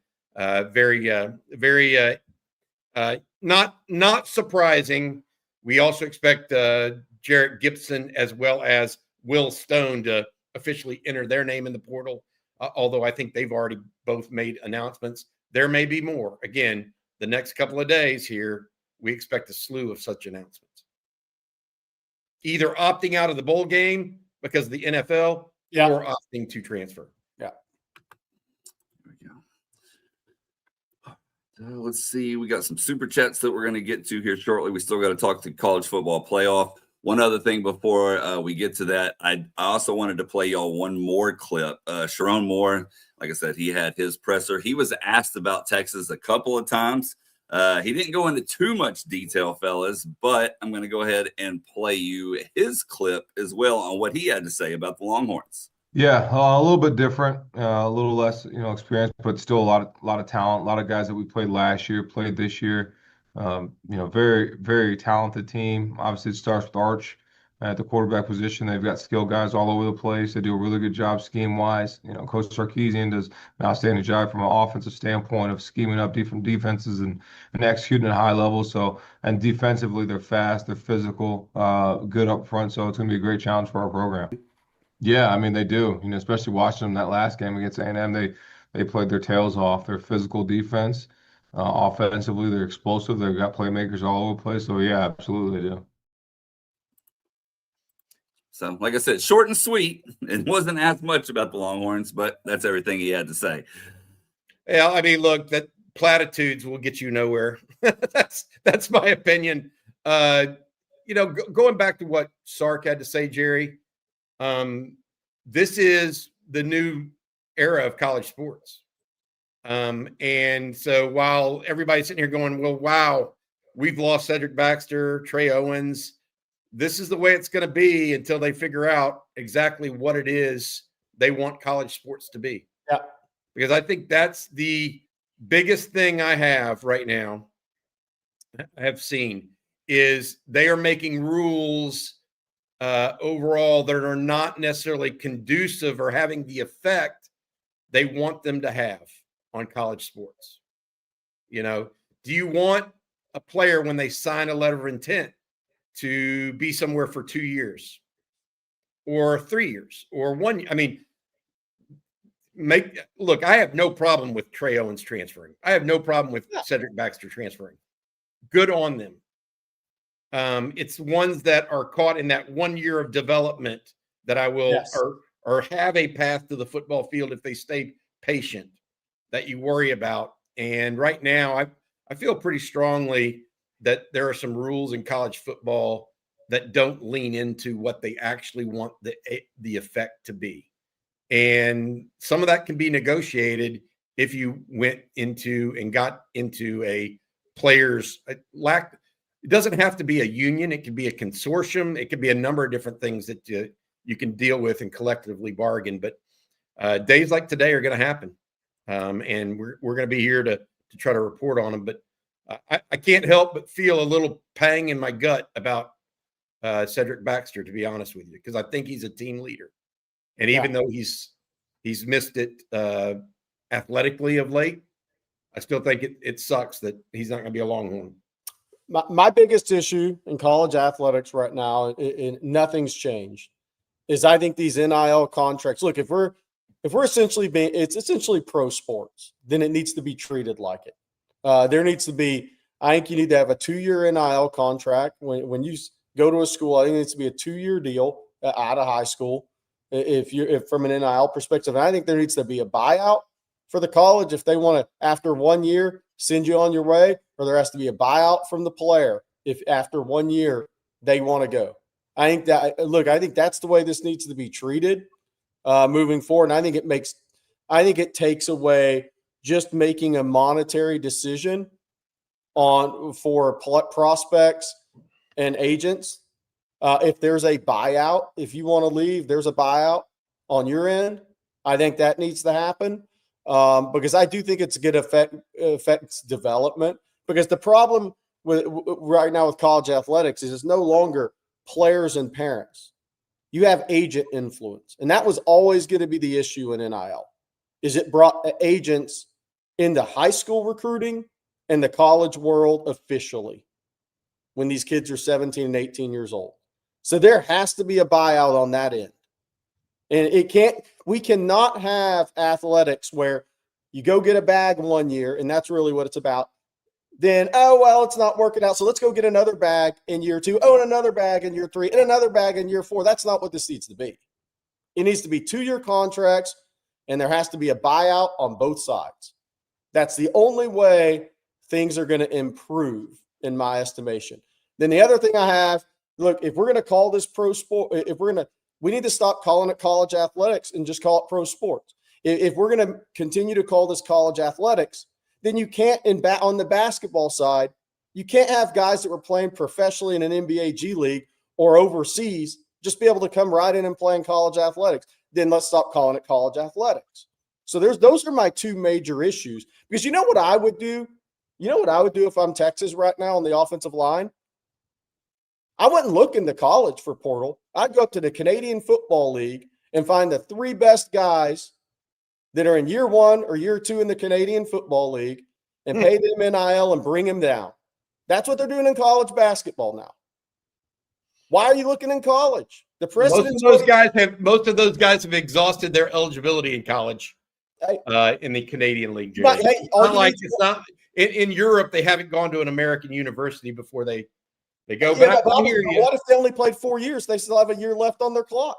Not surprising. We also expect Jarrett Gibson as well as Will Stone to officially enter their name in the portal, although I think they've already both made announcements. There may be more. Again, the next couple of days here, we expect a slew of such announcements. Either opting out of the bowl game because of the NFL or opting to transfer. Yeah. There we go. Let's see. We got some super chats that we're going to get to here shortly. We still got to talk to college football playoff. One other thing before we get to that, I also wanted to play y'all one more clip. Sharon Moore, like I said, he had his presser. He was asked about Texas a couple of times. He didn't go into too much detail, fellas, but I'm going to go ahead and play you his clip as well on what he had to say about the Longhorns. Yeah, a little bit different, a little less, experience, but still a lot of talent. A lot of guys that we played last year, played this year. Very, very talented team. Obviously, it starts with Arch at the quarterback position. They've got skilled guys all over the place. They do a really good job scheme-wise. Coach Sarkisian does an outstanding job from an offensive standpoint of scheming up different defenses and executing at a high level. So, and defensively, they're fast, they're physical, good up front. So it's going to be a great challenge for our program. Yeah, I mean, they do. Especially watching them that last game against A&M, they played their tails off. Their physical defense. Offensively, they're explosive. They've got playmakers all over the place. So, yeah, absolutely they do. So, like I said, short and sweet. It wasn't asked much about the Longhorns, but that's everything he had to say. Yeah, I mean, look, that platitudes will get you nowhere. That's my opinion. going back to what Sark had to say, Jerry, this is the new era of college sports. And so while everybody's sitting here going, well, wow, we've lost Cedric Baxter, Trey Owens, this is the way it's going to be until they figure out exactly what it is they want college sports to be. Yeah. Because I think that's the biggest thing I have right now, I have seen, is they are making rules overall that are not necessarily conducive or having the effect they want them to have on college sports. Do you want a player when they sign a letter of intent to be somewhere for 2 years or 3 years or 1 year? I mean, look, I have no problem with Trey Owens transferring. I have no problem with Cedric Baxter transferring. Good on them. It's ones that are caught in that 1 year of development that I will or have a path to the football field if they stay patient that you worry about. And right now, I feel pretty strongly that there are some rules in college football that don't lean into what they actually want the effect to be. And some of that can be negotiated if you went into and got into a player's lack. It doesn't have to be a union. It could be a consortium. It could be a number of different things that you can deal with and collectively bargain. But days like today are going to happen. And we're going to be here to try to report on them. But I can't help but feel a little pang in my gut about Cedric Baxter, to be honest with you, because I think he's a team leader. And even though he's missed it athletically of late, I still think it sucks that he's not going to be a Longhorn. My biggest issue in college athletics right now, and nothing's changed, is I think these NIL contracts. Look, if we're essentially it's essentially pro sports, then it needs to be treated like it. There needs to be. I think you need to have a 2-year NIL contract when you go to a school. I think it needs to be a 2-year deal out of high school. If from an NIL perspective, and I think there needs to be a buyout for the college if they want to, after 1 year, send you on your way, or there has to be a buyout from the player if after 1 year they want to go. I think that's the way this needs to be treated moving forward. And I think it takes away just making a monetary decision for prospects and agents. If there's a buyout, if you want to leave, there's a buyout on your end. I think that needs to happen because I do think it's going to affects development. Because the problem right now with college athletics is it's no longer players and parents. You have agent influence, and that was always going to be the issue in NIL. Is it brought agents into high school recruiting and the college world officially when these kids are 17 and 18 years old. So there has to be a buyout on that end. And we cannot have athletics where you go get a bag 1 year, and that's really what it's about. Then, it's not working out, so let's go get another bag in year 2. And another bag in year 3, and another bag in year 4. That's not what this needs to be. It needs to be 2-year contracts, and there has to be a buyout on both sides. That's the only way things are going to improve, in my estimation. Then the other thing I have, look, if we're going to call this pro sport, we need to stop calling it college athletics and just call it pro sports. If we're going to continue to call this college athletics, then you can't, on the basketball side, you can't have guys that were playing professionally in an NBA G League or overseas just be able to come right in and play in college athletics. Then let's stop calling it college athletics. So those are my two major issues. Because you know what I would do? You know what I would do if I'm Texas right now on the offensive line? I wouldn't look in the college for portal. I'd go up to the Canadian Football League and find the 3 best guys that are in year 1 or year 2 in the Canadian Football League and pay them NIL and bring them down. That's what they're doing in college basketball now. Why are you looking in college? The precedent. Most of those guys have exhausted their eligibility in college in the Canadian League. But, hey, it's not in Europe. They haven't gone to an American university before they go. But what if they only played 4 years? They still have a year left on their clock.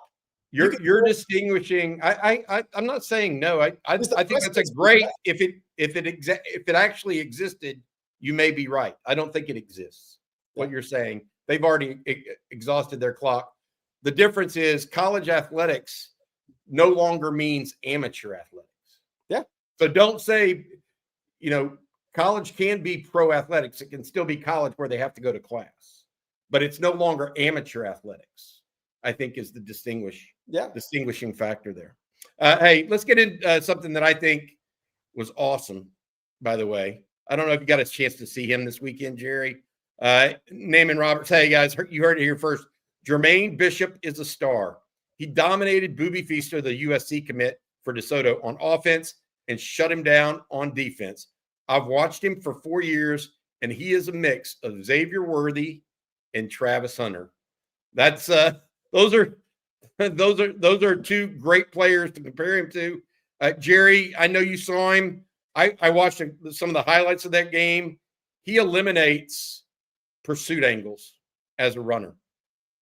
You're distinguishing. I'm not saying no. I think that's a great. If it actually existed, you may be right. I don't think it exists. What you're saying, They've already exhausted their clock. The difference is college athletics no longer means amateur athletics. Yeah. So don't say, college can be pro athletics. It can still be college where they have to go to class, but it's no longer amateur athletics, I think, is the distinguishing factor there. Hey, let's get into something that I think was awesome, by the way. I don't know if you got a chance to see him this weekend, Jerry. Naaman Roberts. Hey, guys, you heard it here first. Jermaine Bishop is a star. He dominated Booby Feaster, the USC commit for DeSoto, on offense and shut him down on defense. I've watched him for 4 years, and he is a mix of Xavier Worthy and Travis Hunter. That's those are two great players to compare him to. Jerry, I know you saw him. I watched some of the highlights of that game. He eliminates pursuit angles as a runner.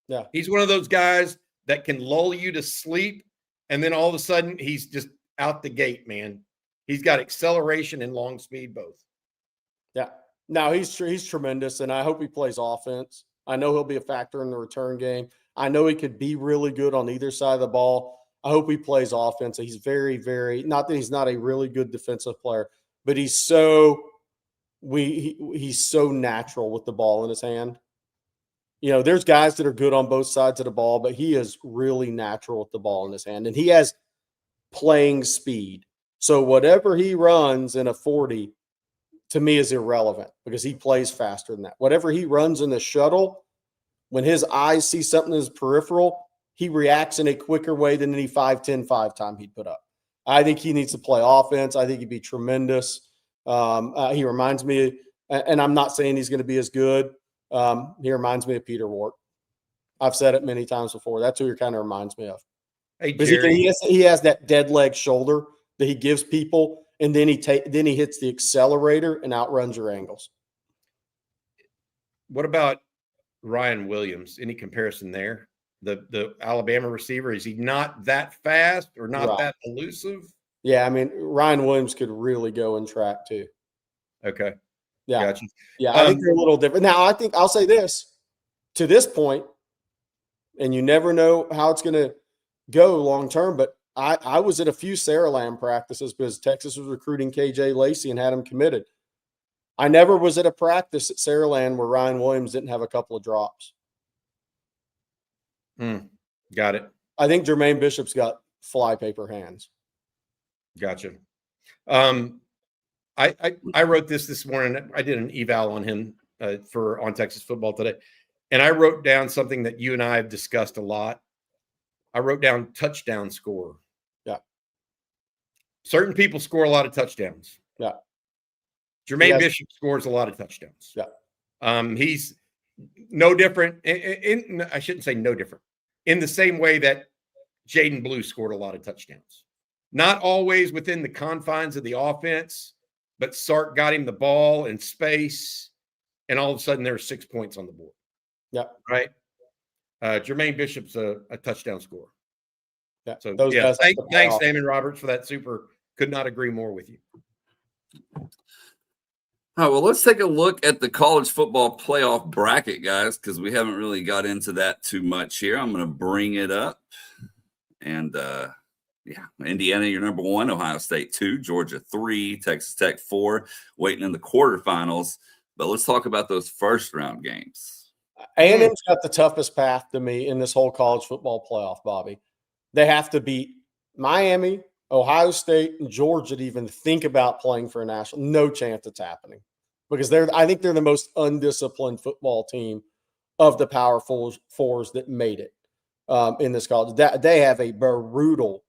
Yeah. He's one of those guys that can lull you to sleep, and then all of a sudden he's just out the gate, man. He's got acceleration and long speed both. Yeah. No, he's tremendous, and I hope he plays offense. I know he'll be a factor in the return game. I know he could be really good on either side of the ball. I hope he plays offense. He's very, very – not that he's not a really good defensive player, but he's so natural with the ball in his hand. There's guys that are good on both sides of the ball, but he is really natural with the ball in his hand, and he has playing speed. So whatever he runs in a 40, to me, is irrelevant because he plays faster than that. Whatever he runs in the shuttle, when his eyes see something in his peripheral, he reacts in a quicker way than any 5.10 5 time he'd put up. I think he needs to play offense. I think he'd be tremendous. He reminds me, and I'm not saying he's going to be as good. He reminds me of Peter Ward. I've said it many times before. That's who he kind of reminds me of. Hey, Jerry. He has that dead leg shoulder that he gives people, and then he hits the accelerator and outruns your angles. What about Ryan Williams? Any comparison there? The Alabama receiver, is he not that fast or not that elusive? Yeah, I mean, Ryan Williams could really go in track too. Okay. Yeah. Gotcha. Yeah, I think they're a little different. Now, I think I'll say this. To this point, and you never know how it's going to go long term, but I was at a few Saraland practices because Texas was recruiting KJ Lacey and had him committed. I never was at a practice at Saraland where Ryan Williams didn't have a couple of drops. Got it. I think Jermaine Bishop's got flypaper hands. Gotcha. I wrote this morning. I did an eval on him on Texas football today, and I wrote down something that you and I have discussed a lot. I wrote down touchdown scorer. Yeah. Certain people score a lot of touchdowns. Yeah. Jermaine Bishop scores a lot of touchdowns. Yeah. He's no different. I shouldn't say no different. In the same way that Jaden Blue scored a lot of touchdowns. Not always within the confines of the offense, but Sark got him the ball in space, and all of a sudden there's 6 points on the board. Yeah. Right? Jermaine Bishop's a touchdown scorer. Yeah. So, thanks, Naaman Roberts, for that super. Could not agree more with you. All right, well, let's take a look at the college football playoff bracket, guys, because we haven't really got into that too much here. I'm going to bring it up. And, Indiana, you're number 1, Ohio State 2, Georgia 3, Texas Tech 4, waiting in the quarterfinals. But let's talk about those first-round games. A&M's got the toughest path to me in this whole college football playoff, Bobby. They have to beat Miami, Ohio State, and Georgia to even think about playing for a national. No chance it's happening because I think they're the most undisciplined football team of the Power Fours that made it in this college. They have a brutal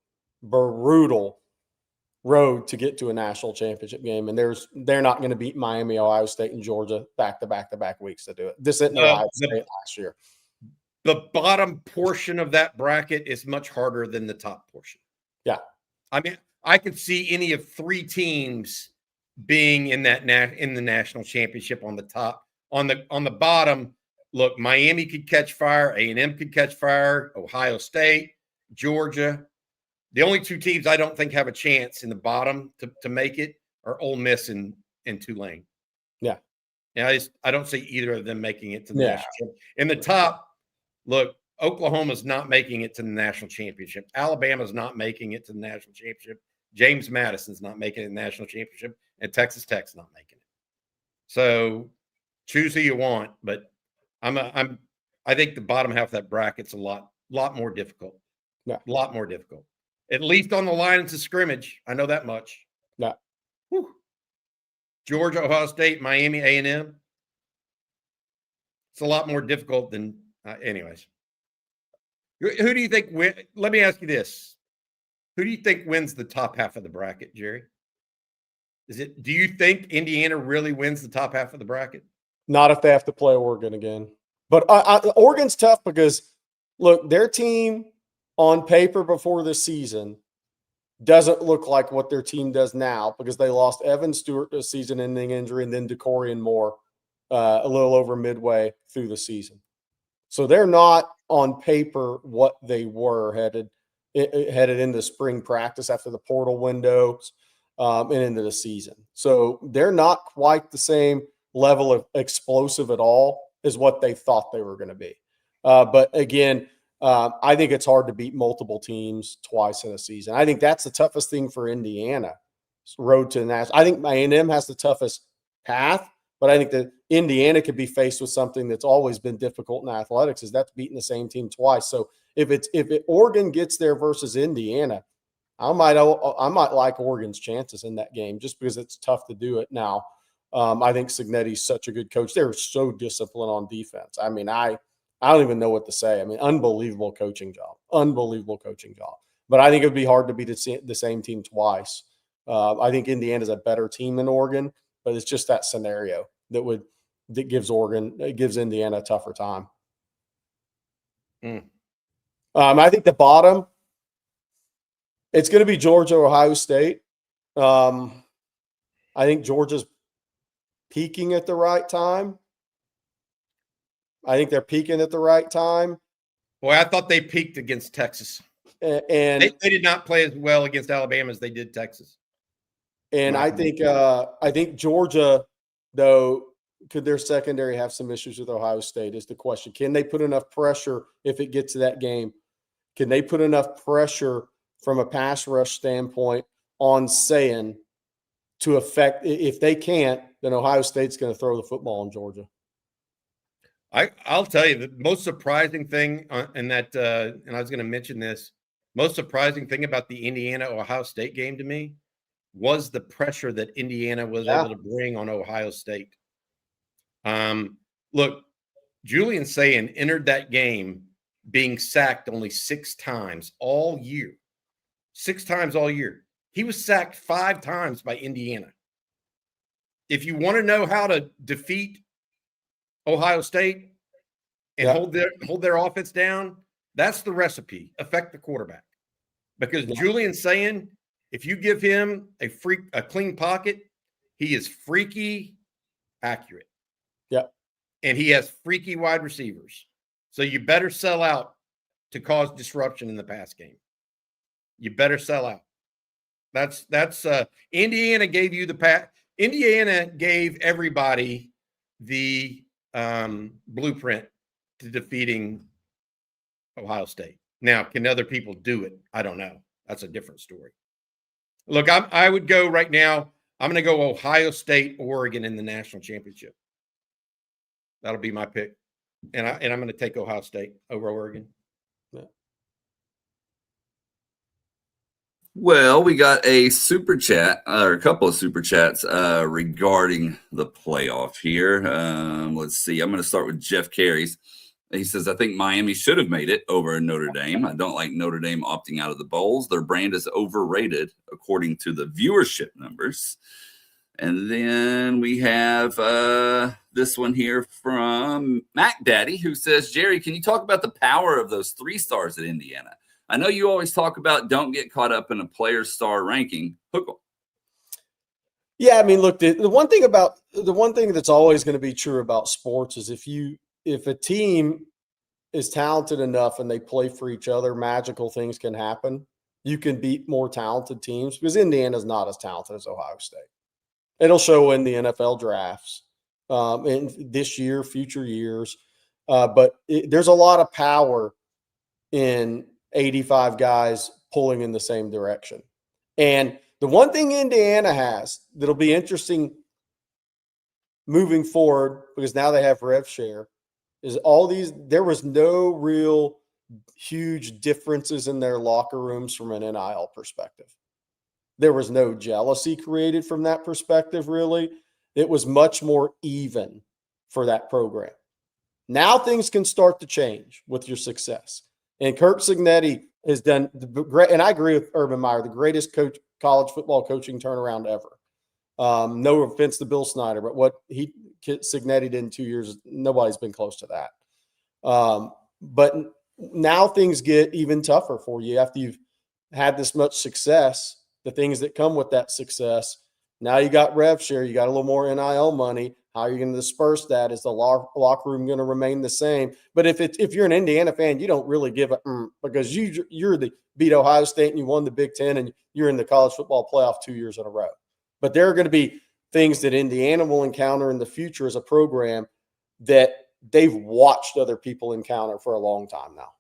road to get to a national championship game, and they're not going to beat Miami, Ohio State, and Georgia back-to-back weeks to do it. This isn't Ohio State last year. The bottom portion of that bracket is much harder than the top portion. Yeah. I mean, I could see any of 3 teams being in the national championship on the top. On the bottom, look, Miami could catch fire, A&M could catch fire, Ohio State, Georgia. The only 2 teams I don't think have a chance in the bottom to make it are Ole Miss and Tulane. Yeah. And I don't see either of them making it to the Yeah. national championship. In the top, look, Oklahoma's not making it to the national championship. Alabama's not making it to the national championship. James Madison's not making it to the national championship, and Texas Tech's not making it. So choose who you want, but I think the bottom half of that bracket's a lot more difficult. Yeah. A lot more difficult. At least on the lines of scrimmage. I know that much. Yeah. Whew. Georgia, Ohio State, Miami, A&M. It's a lot more difficult than anyways. Who do you think let me ask you this. Who do you think wins the top half of the bracket, Jerry? Do you think Indiana really wins the top half of the bracket? Not if they have to play Oregon again. But Oregon's tough because, look, their team on paper before this season doesn't look like what their team does now because they lost Evan Stewart to a season-ending injury and then DeCorian Moore a little over midway through the season. So they're not on paper what they were headed into spring practice after the portal windows and into the season. So they're not quite the same level of explosive at all as what they thought they were going to be. But again, I think it's hard to beat multiple teams twice in a season. I think that's the toughest thing for Indiana. Road to the national. I think A&M has the toughest path, but I think that Indiana could be faced with something that's always been difficult in athletics, is that's beating the same team twice. So if Oregon gets there versus Indiana, I might like Oregon's chances in that game just because it's tough to do it now. I think Cignetti's such a good coach. They're so disciplined on defense. I mean, I don't even know what to say. I mean, unbelievable coaching job. But I think it would be hard to beat the same team twice. I think Indiana's a better team than Oregon, but it's just that scenario that gives Indiana a tougher time. I think the bottom, it's going to be Georgia, Ohio State. I think Georgia's peaking at the right time. I think they're peaking at the right time. Boy, I thought they peaked against Texas. And they did not play as well against Alabama as they did Texas. And I think Georgia, though, could their secondary have some issues with Ohio State is the question. Can they put enough pressure if it gets to that game? Can they put enough pressure from a pass rush standpoint on Sayin to affect? If they can't, then Ohio State's going to throw the football on Georgia. I'll tell you the most surprising thing in that, and I was going to mention this, most surprising thing about the Indiana-Ohio State game to me was the pressure that Indiana was able to bring on Ohio State. Look, Julian Sayin entered that game being sacked only 6 times all year. 6 times all year. He was sacked 5 times by Indiana. If you want to know how to defeat Ohio State and hold their offense down, that's the recipe. Affect the quarterback. Because Julian Sayin, if you give him a clean pocket, he is freaky accurate. Yeah. And he has freaky wide receivers. So you better sell out to cause disruption in the pass game. You better sell out. That's Indiana gave you the pass. Indiana gave everybody the blueprint to defeating Ohio State. Now, can other people do it? I don't know. That's a different story. Look, I would go right now. I'm going to go Ohio State, Oregon in the national championship. That'll be my pick. And I'm going to take Ohio State over Oregon. Yeah. Well, we got a super chat or a couple of super chats regarding the playoff here. Let's see. I'm going to start with Jeff Carey's. He says, I think Miami should have made it over Notre Dame. I don't like Notre Dame opting out of the bowls. Their brand is overrated according to the viewership numbers. And then we have this one here from Mac Daddy, who says, Jerry, can you talk about the power of those 3 stars at Indiana? I know you always talk about don't get caught up in a player's star ranking. Hook 'em. Yeah, I mean, look, the one thing that's always going to be true about sports is if a team is talented enough and they play for each other, magical things can happen. You can beat more talented teams because Indiana's not as talented as Ohio State. It'll show in the NFL drafts. in this year, future years. But there's a lot of power in 85 guys pulling in the same direction. And the one thing Indiana has that'll be interesting moving forward, because now they have rev share, is there was no real huge differences in their locker rooms from an NIL perspective. There was no jealousy created from that perspective, really. It was much more even for that program. Now things can start to change with your success. And Kirk Cignetti has done great, and I agree with Urban Meyer, the greatest college football coaching turnaround ever. No offense to Bill Snyder, but what Cignetti did in 2 years, nobody's been close to that. But now things get even tougher for you after you've had this much success. The things that come with that success. Now you got rev share, you got a little more NIL money. How are you going to disperse that? Is the locker room going to remain the same? But if you're an Indiana fan, you don't really give a because you're beat Ohio State and you won the Big Ten and you're in the college football playoff 2 years in a row. But there are going to be things that Indiana will encounter in the future as a program that they've watched other people encounter for a long time now.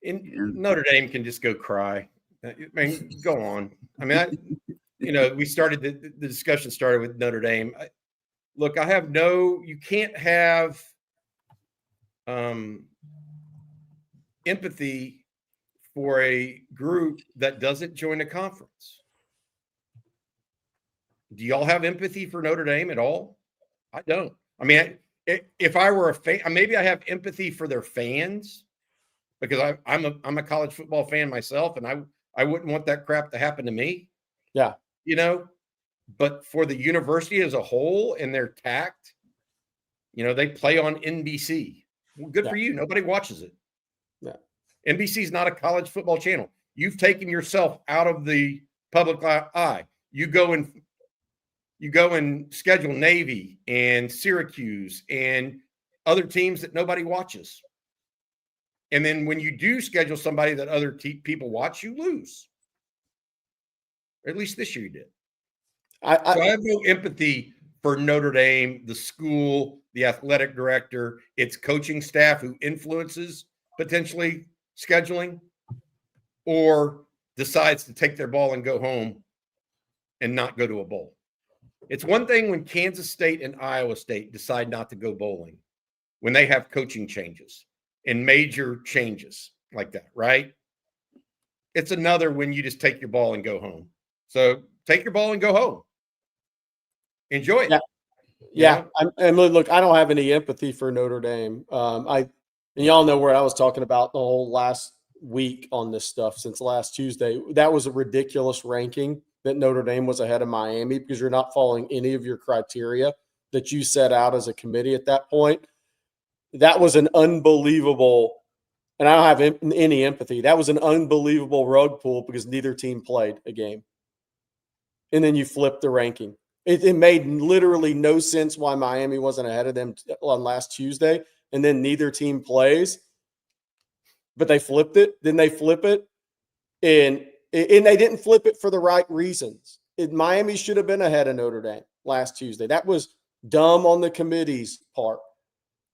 Notre Dame can just go cry. I mean, go on. I mean, we started the discussion started with Notre Dame. You can't have empathy for a group that doesn't join a conference. Do y'all have empathy for Notre Dame at all? I don't. I mean, if I were a fan, maybe I have empathy for their fans because I'm a college football fan myself, and I wouldn't want that crap to happen to me. Yeah. But for the university as a whole and their tact, they play on NBC. Well, good for you. Nobody watches it. Yeah. NBC is not a college football channel. You've taken yourself out of the public eye. You go and schedule Navy and Syracuse and other teams that nobody watches. And then when you do schedule somebody that other people watch, you lose. Or at least this year you did. So I have no empathy for Notre Dame, the school, the athletic director, its coaching staff who influences potentially scheduling or decides to take their ball and go home and not go to a bowl. It's one thing when Kansas State and Iowa State decide not to go bowling when they have coaching changes and major changes like that, right? It's another when you just take your ball and go home. So take your ball and go home. Enjoy it. Yeah. And look, I don't have any empathy for Notre Dame. And y'all know where I was talking about the whole last week on this stuff since last Tuesday. That was a ridiculous ranking that Notre Dame was ahead of Miami because you're not following any of your criteria that you set out as a committee at that point. That was an unbelievable, and I don't have any empathy. That was an unbelievable rug pull because neither team played a game. And then you flip the ranking. It made literally no sense why Miami wasn't ahead of them on last Tuesday, and then neither team plays. But they flipped it. Then they flip it, and they didn't flip it for the right reasons. Miami should have been ahead of Notre Dame last Tuesday. That was dumb on the committee's part.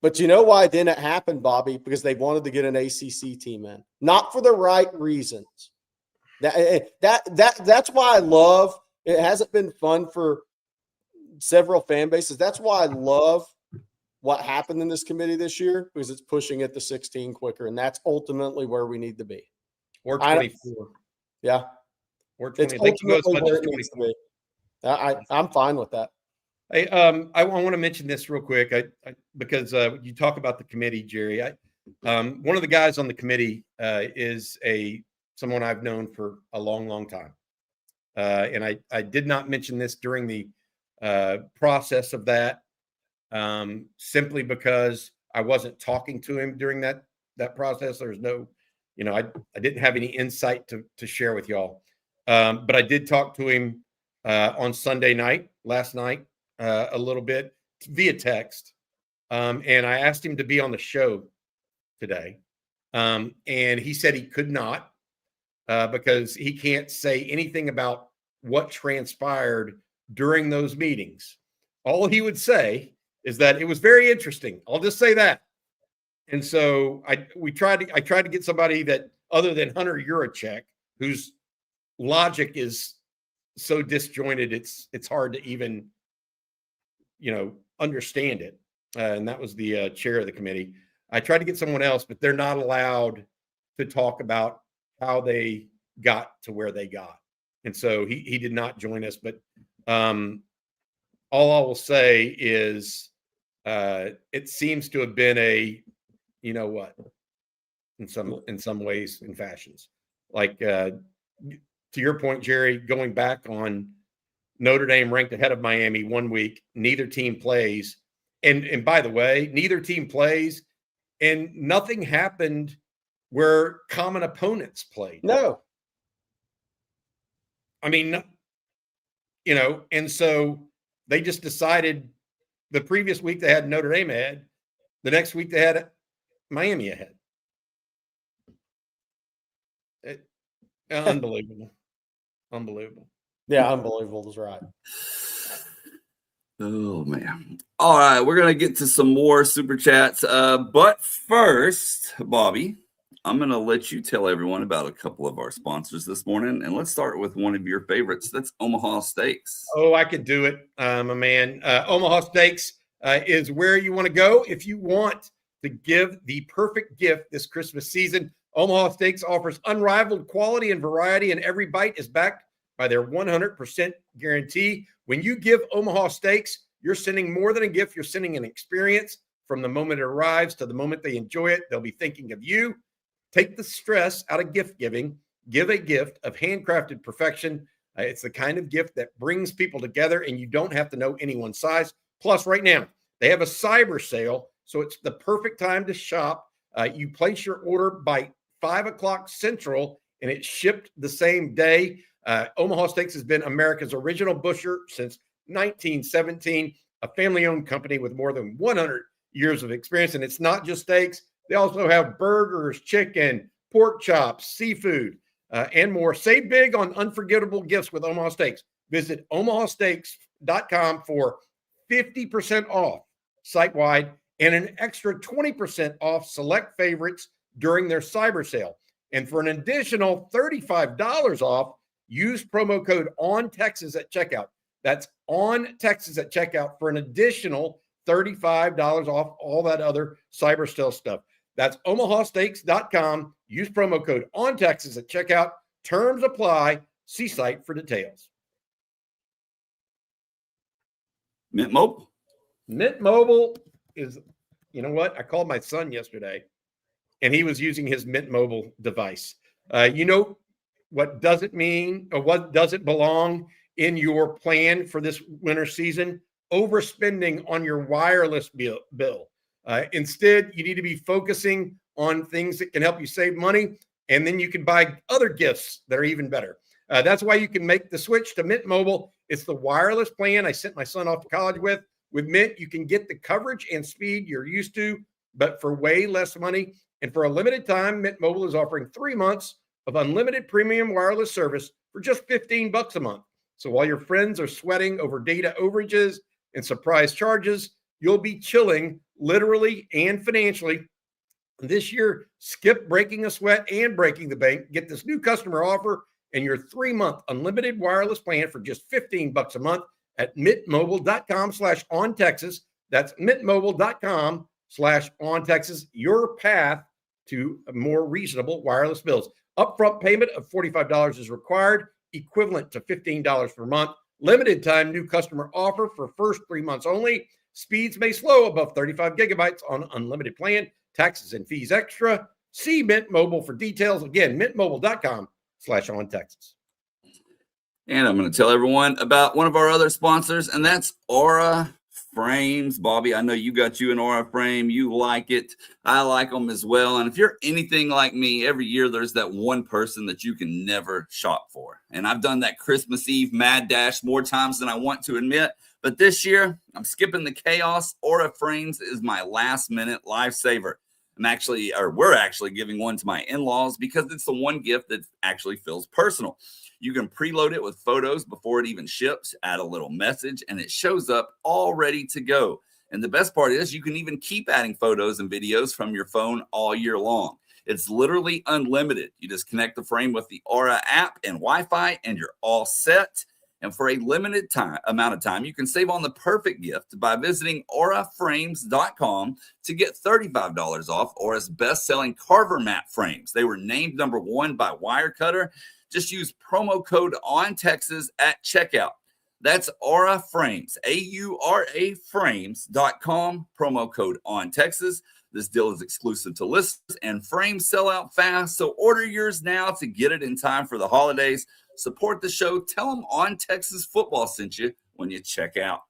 But you know why it didn't happen, Bobby? Because they wanted to get an ACC team in, not for the right reasons. That's why I love. It hasn't been fun for several fan bases. That's why I love what happened in this committee this year because it's pushing it to 16 quicker, and that's ultimately where we need to be. Or 24. Yeah. Or 20. It's ultimately where it needs to be. I'm fine with that. Hey, I want to mention this real quick because you talk about the committee, Jerry. One of the guys on the committee is someone I've known for a long, long time. And I did not mention this during the process of that simply because I wasn't talking to him during that process. There's no, I didn't have any insight to share with y'all. But I did talk to him on Sunday night, last night, a little bit via text. And I asked him to be on the show today. And he said he could not because he can't say anything about what transpired during those meetings. All he would say is that it was very interesting. I'll just say that. And so I tried to get somebody that other than Hunter Yurachek, whose logic is so disjointed, it's hard to even, understand it. And that was the chair of the committee. I tried to get someone else, but they're not allowed to talk about how they got to where they got. And so he did not join us. But all I will say is it seems to have been a, in some ways and fashions. Like to your point, Jerry, going back on Notre Dame ranked ahead of Miami 1 week, neither team plays. And by the way, neither team plays, and nothing happened where common opponents played. No. I mean, and so they just decided the previous week they had Notre Dame ahead. The next week they had Miami ahead. Unbelievable. Unbelievable. Yeah, unbelievable is right. Oh, man. All right, we're going to get to some more super chats. But first, Bobby, I'm going to let you tell everyone about a couple of our sponsors this morning. And let's start with one of your favorites. That's Omaha Steaks. Oh, I could do it, my man. Omaha Steaks is where you want to go if you want to give the perfect gift this Christmas season. Omaha Steaks offers unrivaled quality and variety, and every bite is backed by their 100% guarantee. When you give Omaha Steaks, you're sending more than a gift. You're sending an experience. From the moment it arrives to the moment they enjoy it, they'll be thinking of you. Take the stress out of gift giving. Give a gift of handcrafted perfection. It's the kind of gift that brings people together, and you don't have to know anyone's size. Plus, right now, they have a cyber sale, so it's the perfect time to shop. You place your order by 5 o'clock Central, and it's shipped the same day. Omaha Steaks has been America's original butcher since 1917, a family-owned company with more than 100 years of experience. And it's not just steaks. They also have burgers, chicken, pork chops, seafood, and more. Save big on unforgettable gifts with Omaha Steaks. Visit omahasteaks.com for 50% off site-wide and an extra 20% off select favorites during their cyber sale. And for an additional $35 off, use promo code ONTexas at checkout. That's ONTexas at checkout for an additional $35 off all that other cyber stealth stuff. That's omahasteaks.com. Use promo code ONTexas at checkout. Terms apply. See site for details. Mint Mobile. Mint Mobile is, you know what? I called my son yesterday, and he was using his Mint Mobile device. What does it mean, or what doesn't belong in your plan for this winter season? Overspending on your wireless bill. Instead, you need to be focusing on things that can help you save money, and then you can buy other gifts that are even better. That's why you can make the switch to Mint Mobile. It's the wireless plan I sent my son off to college with. With Mint, you can get the coverage and speed you're used to, but for way less money. And for a limited time, Mint Mobile is offering 3 months of unlimited premium wireless service for just $15 a month. So while your friends are sweating over data overages and surprise charges, you'll be chilling literally and financially. This year, skip breaking a sweat and breaking the bank. Get this new customer offer and your 3-month unlimited wireless plan for just $15 a month at mintmobile.com/OnTexas. That's mintmobile.com/OnTexas. Your path to more reasonable wireless bills. Upfront payment of $45 is required, equivalent to $15 per month. Limited time new customer offer for first 3 months only. Speeds may slow above 35 gigabytes on unlimited plan. Taxes and fees extra. See Mint Mobile for details. Again, mintmobile.com/OnTexas. And I'm going to tell everyone about one of our other sponsors, and that's Aura Frames. Bobby, I know you got you an Aura frame. You like it. I like them as well. And if you're anything like me, every year there's that one person that you can never shop for. And I've done that Christmas Eve mad dash more times than I want to admit. But this year, I'm skipping the chaos. Aura Frames is my last-minute lifesaver. We're actually giving one to my in-laws because it's the one gift that actually feels personal. You can preload it with photos before it even ships, add a little message, and it shows up all ready to go. And the best part is you can even keep adding photos and videos from your phone all year long. It's literally unlimited. You just connect the frame with the Aura app and Wi-Fi, and you're all set. And for a limited amount of time, you can save on the perfect gift by visiting auraframes.com to get $35 off Aura's best-selling Carver mat frames. They were named #1 by Wirecutter. Just use promo code ONTexas at checkout. That's Aura Frames, AURA frames.com, promo code ONTexas. This deal is exclusive to listeners, and frames sell out fast, so order yours now to get it in time for the holidays. Support the show. Tell them On Texas Football sent you when you check out.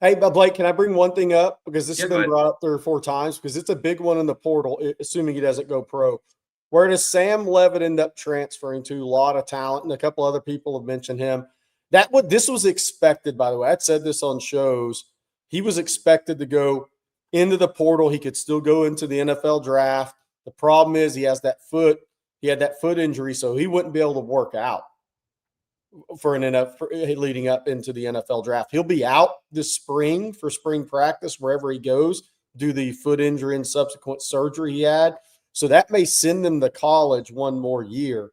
Hey, Blake, can I bring one thing up? Because this Yeah, has been brought up 3 or 4 times, because it's a big one in the portal, assuming he doesn't go pro. Where does Sam Levitt end up transferring to? A lot of talent, and a couple other people have mentioned him. This was expected, by the way. I'd said this on shows. He was expected to go into the portal. He could still go into the NFL draft. The problem is he has that foot. He had that foot injury, so he wouldn't be able to work out leading up into the NFL draft. He'll be out this spring for spring practice wherever he goes, due to the foot injury and subsequent surgery he had. So that may send him to college one more year.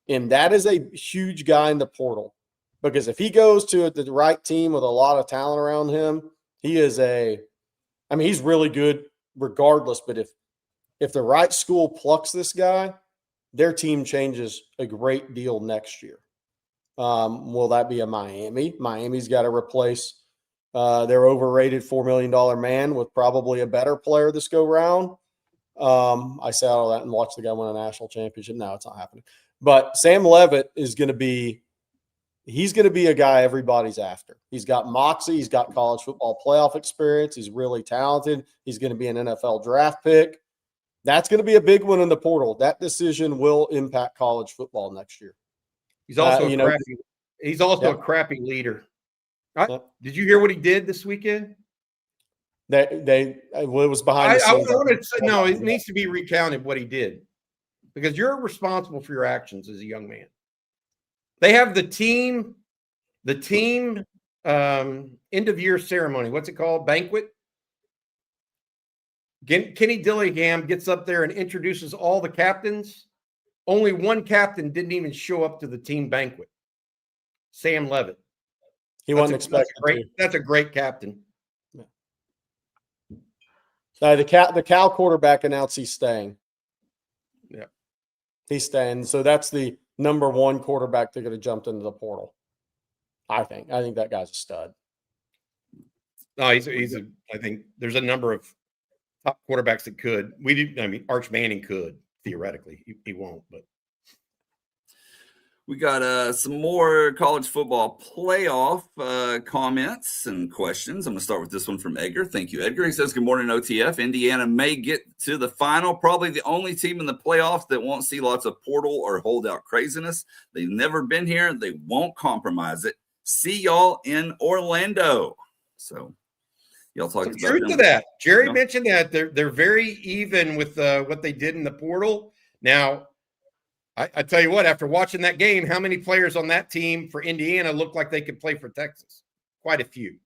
And that is a huge guy in the portal, because if he goes to the right team with a lot of talent around him, he's really good regardless. But if the right school plucks this guy, their team changes a great deal next year. Will that be a Miami? Miami's got to replace their overrated $4 million man with probably a better player this go round. I said all that and watched the guy win a national championship. No, it's not happening. But Sam Levitt he's going to be a guy everybody's after. He's got moxie. He's got college football playoff experience. He's really talented. He's going to be an NFL draft pick. That's going to be a big one in the portal. That decision will impact college football next year. He's also a crappy leader. Did you hear what he did this weekend? It was behind the scenes. It needs to be recounted what he did, because you're responsible for your actions as a young man. They have the team end of year ceremony. What's it called? Banquet. Kenny Dillingham gets up there and introduces all the captains. Only one captain didn't even show up to the team banquet. Sam Levitt. He wasn't expected. That's a great captain. The Cal quarterback announced he's staying. Yeah, he's staying. So that's the #1 quarterback that could have jumped into the portal. I think that guy's a stud. No, I think there's a number of top quarterbacks that could. Arch Manning could theoretically. He won't, but we got some more college football playoff comments and questions. I'm going to start with this one from Edgar. Thank you, Edgar. He says, good morning, OTF. Indiana may get to the final. Probably the only team in the playoffs that won't see lots of portal or holdout craziness. They've never been here. They won't compromise it. See y'all in Orlando. So y'all talked about truth to that. Jerry mentioned that they're very even with what they did in the portal. Now, I tell you what, after watching that game, how many players on that team for Indiana looked like they could play for Texas? Quite a few.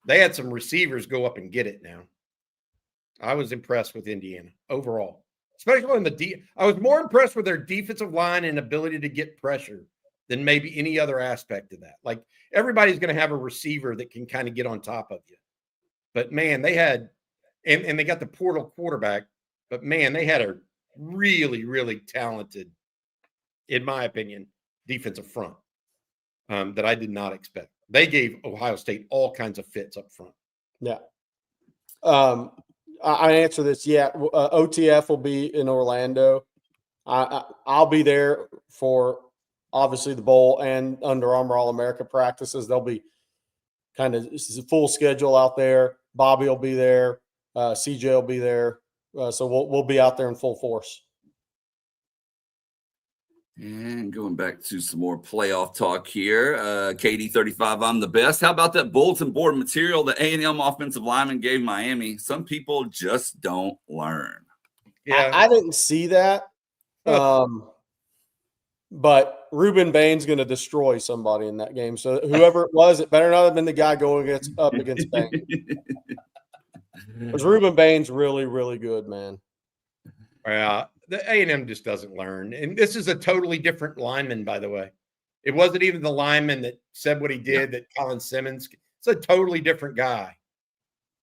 They had some receivers go up and get it now. I was impressed with Indiana overall, especially in I was more impressed with their defensive line and ability to get pressure than maybe any other aspect of that. Like, everybody's going to have a receiver that can kind of get on top of you. But, man, they had – and they got the portal quarterback. But, man, they had a really, really talented, in my opinion, defensive front that I did not expect. They gave Ohio State all kinds of fits up front. Yeah. I answer this. Yeah. OTF will be in Orlando. I'll be there for obviously the bowl and Under Armour All-America practices. They'll be kind of, this is a full schedule out there. Bobby will be there. CJ will be there. So we'll be out there in full force. And going back to some more playoff talk here. KD35, I'm the best. How about that bulletin board material the A&M offensive lineman gave Miami? Some people just don't learn. Yeah, I didn't see that. But Reuben Bain's going to destroy somebody in that game. So whoever it was, it better not have been the guy going up against Bain. Because Reuben Bain's really, really good, man. The A&M just doesn't learn. And this is a totally different lineman, by the way. It wasn't even the lineman that said what he did, that Colin Simmons. It's a totally different guy.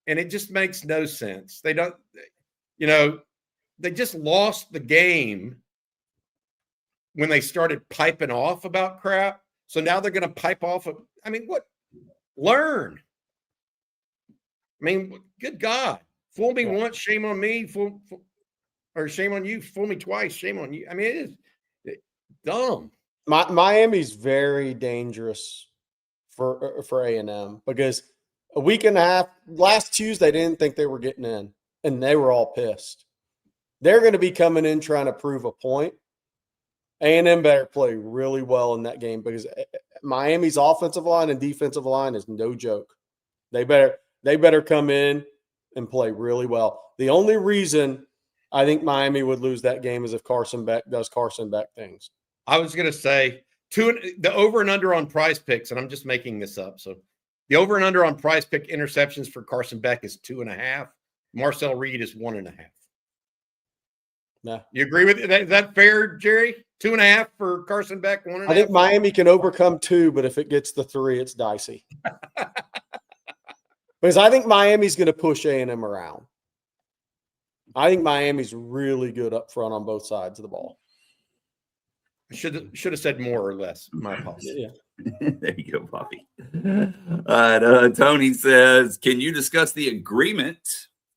And it just makes no sense. They don't, they just lost the game when they started piping off about crap. So now they're going to pipe off. What? Learn. Good God. Fool me once, shame on me. Or shame on you. Fool me twice, shame on you. It is dumb. Miami's very dangerous for A&M because a week and a half, last Tuesday, they didn't think they were getting in, and they were all pissed. They're going to be coming in trying to prove a point. A&M better play really well in that game because Miami's offensive line and defensive line is no joke. They better come in and play really well. The only reason I think Miami would lose that game is if Carson Beck does Carson Beck things. I was going to say the over and under on Prize Picks, and I'm just making this up. So the over and under on Prize Pick interceptions for Carson Beck is 2.5. Marcel Reed is 1.5. Yeah. You agree with that? Is that fair, Jerry? 2.5 for Carson Beck, 1.5? I think Miami can overcome 2, but if it gets to 3, it's dicey. Because I think Miami's going to push A&M around. I think Miami's really good up front on both sides of the ball. Should have said more or less. My apologies. Yeah. There you go, Bobby. Tony says, can you discuss the agreement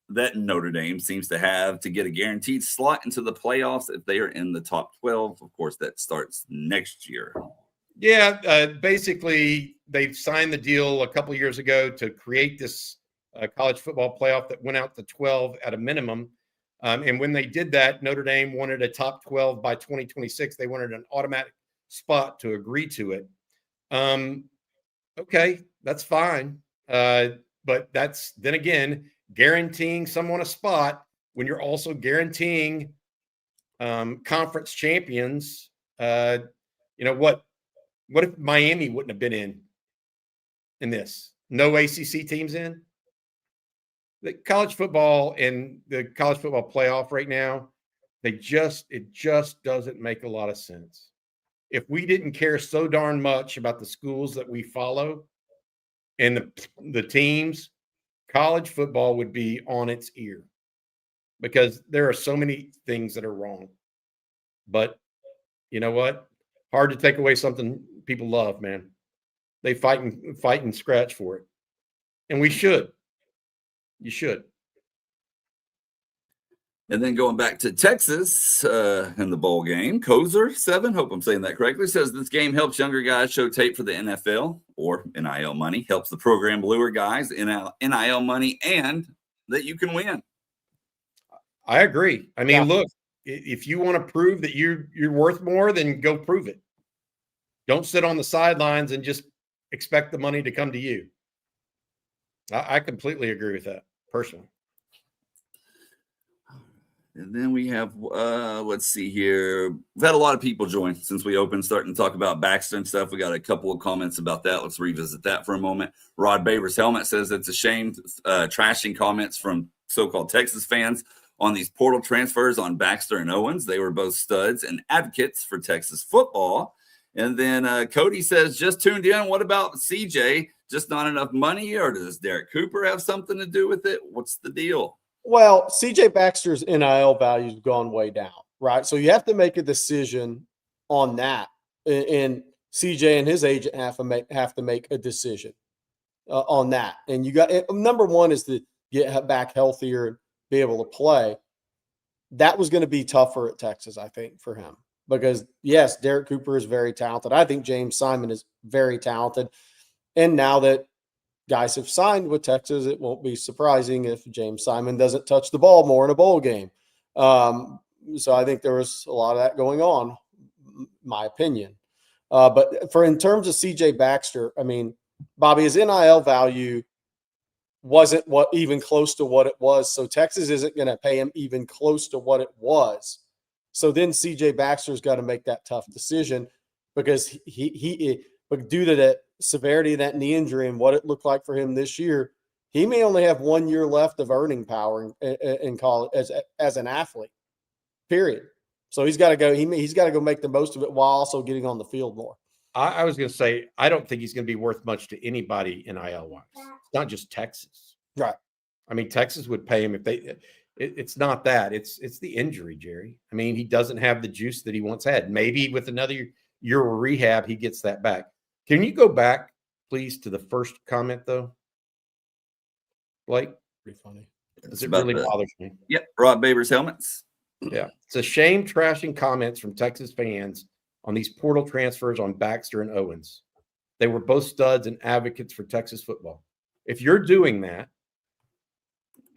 that Notre Dame seems to have to get a guaranteed slot into the playoffs if they are in the top 12? Of course, that starts next year. Yeah, basically, they signed the deal a couple years ago to create this college football playoff that went out to 12 at a minimum. And when they did that, Notre Dame wanted a top 12 by 2026. They wanted an automatic spot to agree to it. Okay, that's fine. But that's, then again, guaranteeing someone a spot when you're also guaranteeing conference champions. What if Miami wouldn't have been in this? No ACC teams in? The college football and the college football playoff right now, it just doesn't make a lot of sense. If we didn't care so darn much about the schools that we follow and the teams, college football would be on its ear because there are so many things that are wrong. But you know what? Hard to take away something people love, man. They fight and scratch for it. And we should. You should. And then going back to Texas in the bowl game, Kozer 7, hope I'm saying that correctly, says this game helps younger guys show tape for the NFL or NIL money, helps the program lure guys NIL money, and that you can win. I agree. Look, if you want to prove that you're worth more, then go prove it. Don't sit on the sidelines and just expect the money to come to you. I completely agree with that, personally. And then we have, let's see here. We've had a lot of people join since we opened, starting to talk about Baxter and stuff. We got a couple of comments about that. Let's revisit that for a moment. Rod Baber's Helmet says it's a shame trashing comments from so-called Texas fans on these portal transfers on Baxter and Owens. They were both studs and advocates for Texas football. And then Cody says, just tuned in. What about CJ? Just not enough money, or does Derek Cooper have something to do with it? What's the deal? Well, CJ Baxter's NIL value's gone way down, right? So you have to make a decision on that, and CJ and his agent have to make a decision on that. And you got number one is to get back healthier and be able to play. That was going to be tougher at Texas, I think, for him. Because, yes, Derek Cooper is very talented. I think James Simon is very talented. And now that guys have signed with Texas, it won't be surprising if James Simon doesn't touch the ball more in a bowl game. So I think there was a lot of that going on, my opinion. But in terms of CJ Baxter, Bobby, his NIL value wasn't even close to what it was. So Texas isn't going to pay him even close to what it was. So then CJ Baxter's got to make that tough decision because but due to the severity of that knee injury and what it looked like for him this year, he may only have 1 year left of earning power in college as an athlete, period. So he's got to go. He's got to go make the most of it while also getting on the field more. I was going to say, I don't think he's going to be worth much to anybody NIL wise. It's not just Texas. Right. I mean, Texas would pay him if they it's not that. It's the injury, Jerry. I mean, he doesn't have the juice that he once had. Maybe with another year of rehab, he gets that back. Can you go back, please, to the first comment, though? Blake? Pretty funny. Because it really bothers me. Yep. Rod Babers helmets. Yeah. It's a shame trashing comments from Texas fans on these portal transfers on Baxter and Owens. They were both studs and advocates for Texas football. If you're doing that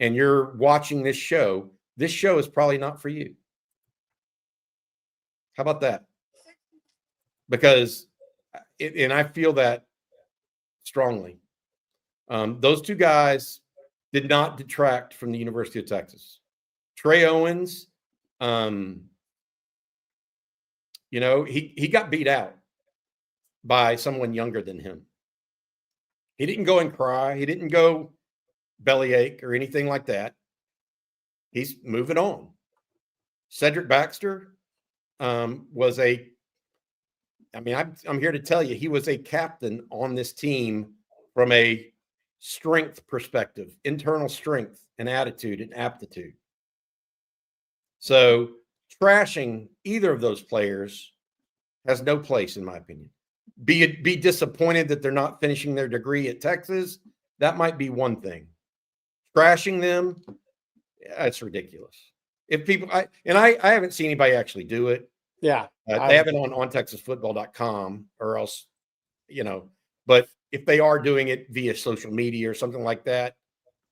and you're watching this show is probably not for you. How about that? Because, and I feel that strongly. Those two guys did not detract from the University of Texas. Trey Owens, he got beat out by someone younger than him. He didn't go and cry. He didn't go bellyache or anything like that. He's moving on. Cedric Baxter I'm here to tell you, he was a captain on this team from a strength perspective, internal strength and attitude and aptitude. So trashing either of those players has no place, in my opinion. Be disappointed that they're not finishing their degree at Texas. That might be one thing. Trashing them, that's ridiculous. If people, I haven't seen anybody actually do it. Yeah. They have it on texasfootball.com or else, but if they are doing it via social media or something like that,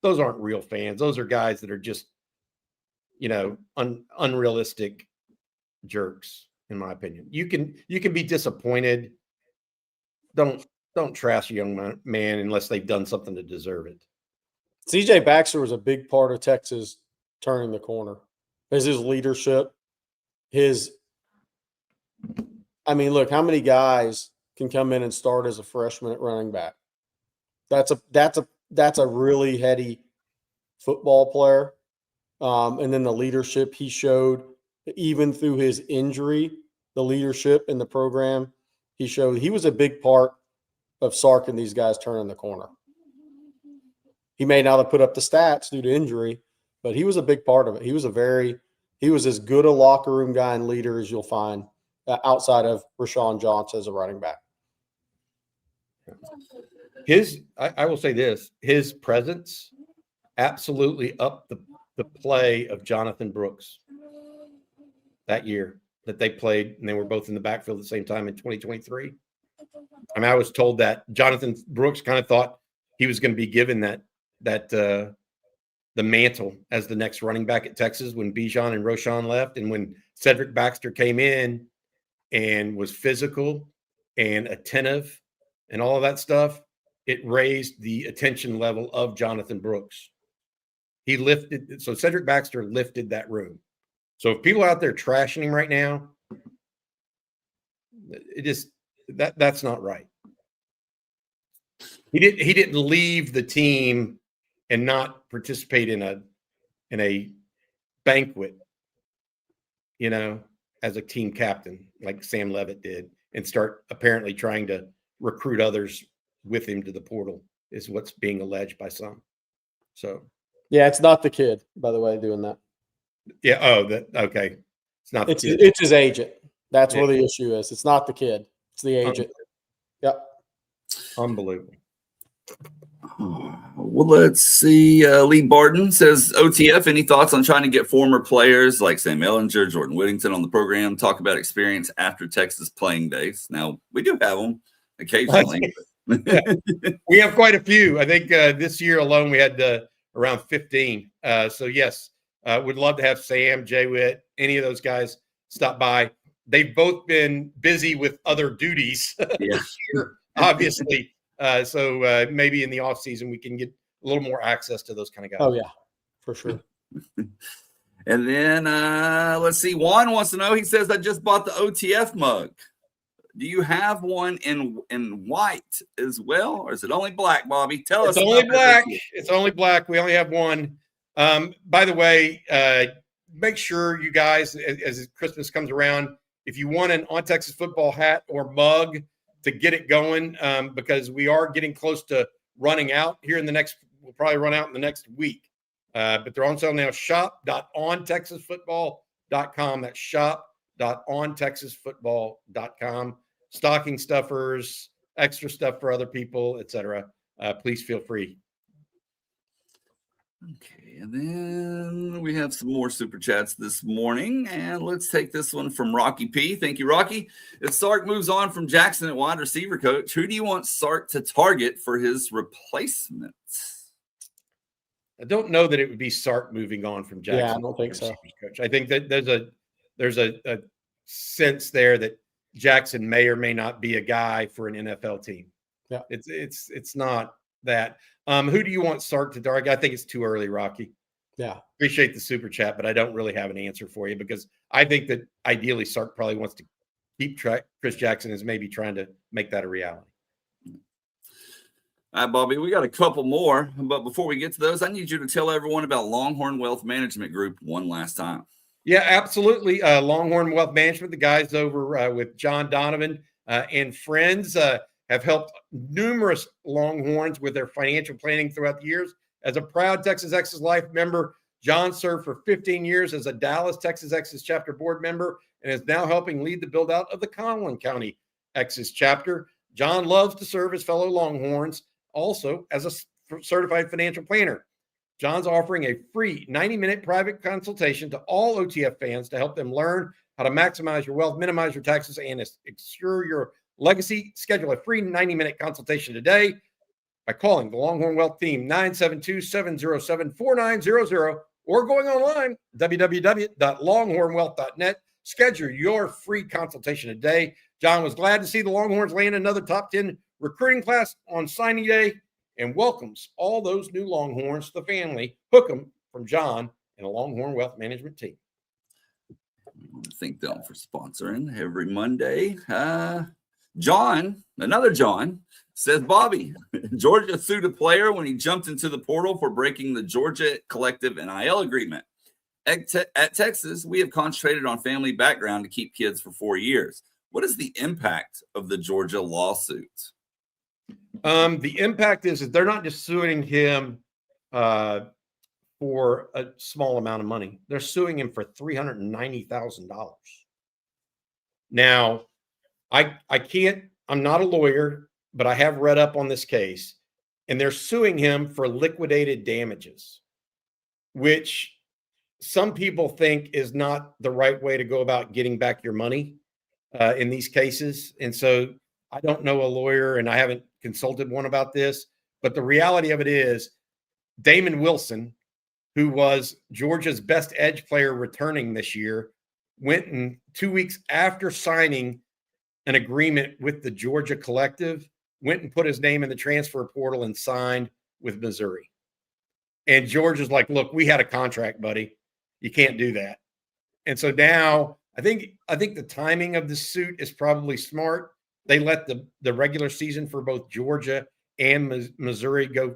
those aren't real fans. Those are guys that are just, unrealistic jerks, in my opinion. You can be disappointed. Don't trash a young man unless they've done something to deserve it. CJ Baxter was a big part of Texas turning the corner. His leadership, look, how many guys can come in and start as a freshman at running back? That's a really heady football player. And then the leadership he showed, even through his injury, the leadership in the program he showed. He was a big part of Sark and these guys turning the corner. He may not have put up the stats due to injury, but he was a big part of it. He was as good a locker room guy and leader as you'll find outside of Rashawn Johnson as a running back. I will say this, his presence absolutely upped the play of Jonathan Brooks that year that they played, and they were both in the backfield at the same time in 2023. I was told that Jonathan Brooks kind of thought he was going to be given the mantle as the next running back at Texas when Bijan and Roshan left, and when Cedric Baxter came in and was physical and attentive and all of that stuff, it raised the attention level of Jonathan Brooks. So Cedric Baxter lifted that room. So if people out there trashing him right now, that's not right. He didn't leave the team and not participate in a banquet, as a team captain like Sam Levitt did, and start apparently trying to recruit others with him to the portal is what's being alleged by some. So yeah, it's not the kid, by the way, doing that. Yeah. Oh, okay. It's not. It's his agent. That's where the issue is. It's not the kid. It's the agent. Yep. Unbelievable. Well, let's see. Lee Barton says, OTF, any thoughts on trying to get former players like Sam Ellinger, Jordan Whittington on the program, talk about experience after Texas playing days? Now, we do have them occasionally. We have quite a few. I think this year alone we had around 15. So, yes, would love to have Sam, Jay Witt, any of those guys stop by. They've both been busy with other duties this year, obviously. So maybe in the off season we can get a little more access to those kind of guys. Oh yeah, for sure. And then let's see. Juan wants to know. He says, "I just bought the OTF mug. Do you have one in white as well, or is it only black, Bobby? Tell us." It's only black. It's only black. We only have one. By the way, make sure you guys, as Christmas comes around, if you want an On Texas Football hat or mug to get it going, because we are getting close to running out here in the next. We'll probably run out in the next week. But they're on sale now. Shop.ontexasfootball.com. That's shop.ontexasfootball.com. Stocking stuffers, extra stuff for other people, etc. Please feel free. Okay, and then we have some more super chats this morning, and let's take this one from Rocky P. Thank you, Rocky. If Sark moves on from Jackson at wide receiver coach, who do you want Sark to target for his replacement? I don't know that it would be Sark moving on from Jackson. Yeah, I don't think so. Coach. I think that there's a sense there that Jackson may or may not be a guy for an NFL team. Yeah, it's not that. Who do you want Sark to target? I think it's too early, Rocky. Yeah, appreciate the super chat, but I don't really have an answer for you because I think that ideally Sark probably wants to keep track. Chris Jackson is maybe trying to make that a reality. All right, Bobby, we got a couple more, but before we get to those, I need you to tell everyone about Longhorn Wealth Management Group one last time. Yeah, absolutely. Longhorn Wealth Management, the guys over with John Donovan and friends have helped numerous Longhorns with their financial planning throughout the years. As a proud Texas Exes Life member, John served for 15 years as a Dallas Texas Exes chapter board member and is now helping lead the build out of the Conlin County Exes chapter. John loves to serve his fellow Longhorns also as a certified financial planner. John's offering a free 90-minute private consultation to all OTF fans to help them learn how to maximize your wealth, minimize your taxes, and ensure your legacy. Schedule a free 90-minute consultation today by calling the Longhorn Wealth Team 972-707-4900 or going online, www.longhornwealth.net. Schedule your free consultation today. John was glad to see the Longhorns land another top 10 recruiting class on signing day and welcomes all those new Longhorns to the family. Hook them from John and a Longhorn Wealth Management team. Thank them for sponsoring every Monday. John, another John, says, Bobby, Georgia sued a player when he jumped into the portal for breaking the Georgia collective NIL agreement. At Texas, we have concentrated on family background to keep kids for 4 years. What is the impact of the Georgia lawsuit? The impact is that they're not just suing him for a small amount of money. They're suing him for $390,000. Now, I can't, I'm not a lawyer, but I have read up on this case, and they're suing him for liquidated damages, which some people think is not the right way to go about getting back your money in these cases. And so I don't know a lawyer, and I haven't consulted one about this, but the reality of it is Damon Wilson, who was Georgia's best edge player returning this year, went in 2 weeks after signing an agreement with the Georgia collective, went and put his name in the transfer portal and signed with Missouri. And Georgia's like, look, we had a contract, buddy. You can't do that. And so now I think the timing of the suit is probably smart. They let the regular season for both Georgia and Missouri go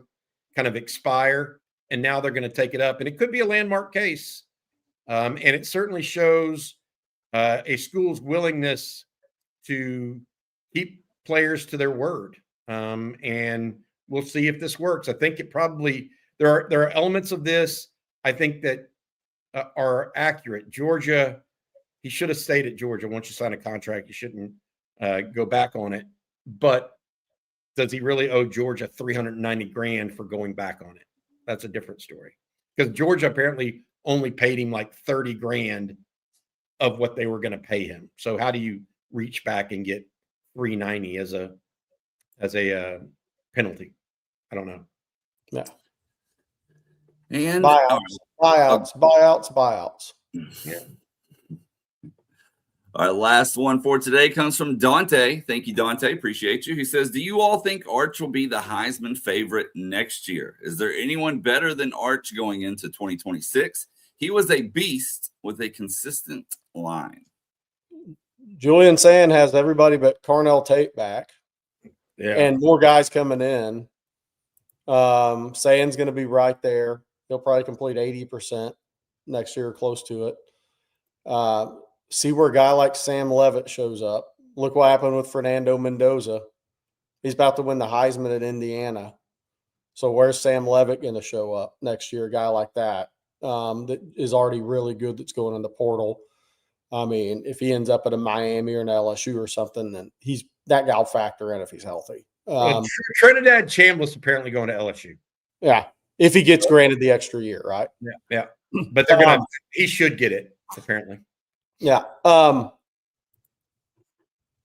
kind of expire, and now they're going to take it up. And it could be a landmark case. And it certainly shows a school's willingness to keep players to their word. And we'll see if this works. I think it probably there are elements of this I think that are accurate. Georgia, he should have stayed at Georgia. Once you sign a contract, you shouldn't go back on it. But does he really owe Georgia $390,000 for going back on it? That's a different story. Because Georgia apparently only paid him like $30,000 of what they were going to pay him. So how do you reach back and get $390 as a penalty? I don't know. Yeah. And buyouts. Yeah. Our last one for today comes from Dante. Thank you, Dante. Appreciate you. He says, do you all think Arch will be the Heisman favorite next year? Is there anyone better than Arch going into 2026? He was a beast with a consistent line. Julian Sand has everybody but Carnell Tate back. Yeah. And more guys coming in. Sand's going to be right there. He'll probably complete 80% next year, close to it. See where a guy like Sam Levitt shows up. Look what happened with Fernando Mendoza. He's about to win the Heisman at Indiana. So where's Sam Levitt going to show up next year? A guy like that that is already really good that's going in the portal. I mean, if he ends up at a Miami or an LSU or something, then that guy will factor in if he's healthy. Trinidad Chambliss apparently going to LSU. Yeah, if he gets granted the extra year, right? Yeah. But they're gonna. He should get it apparently. Yeah.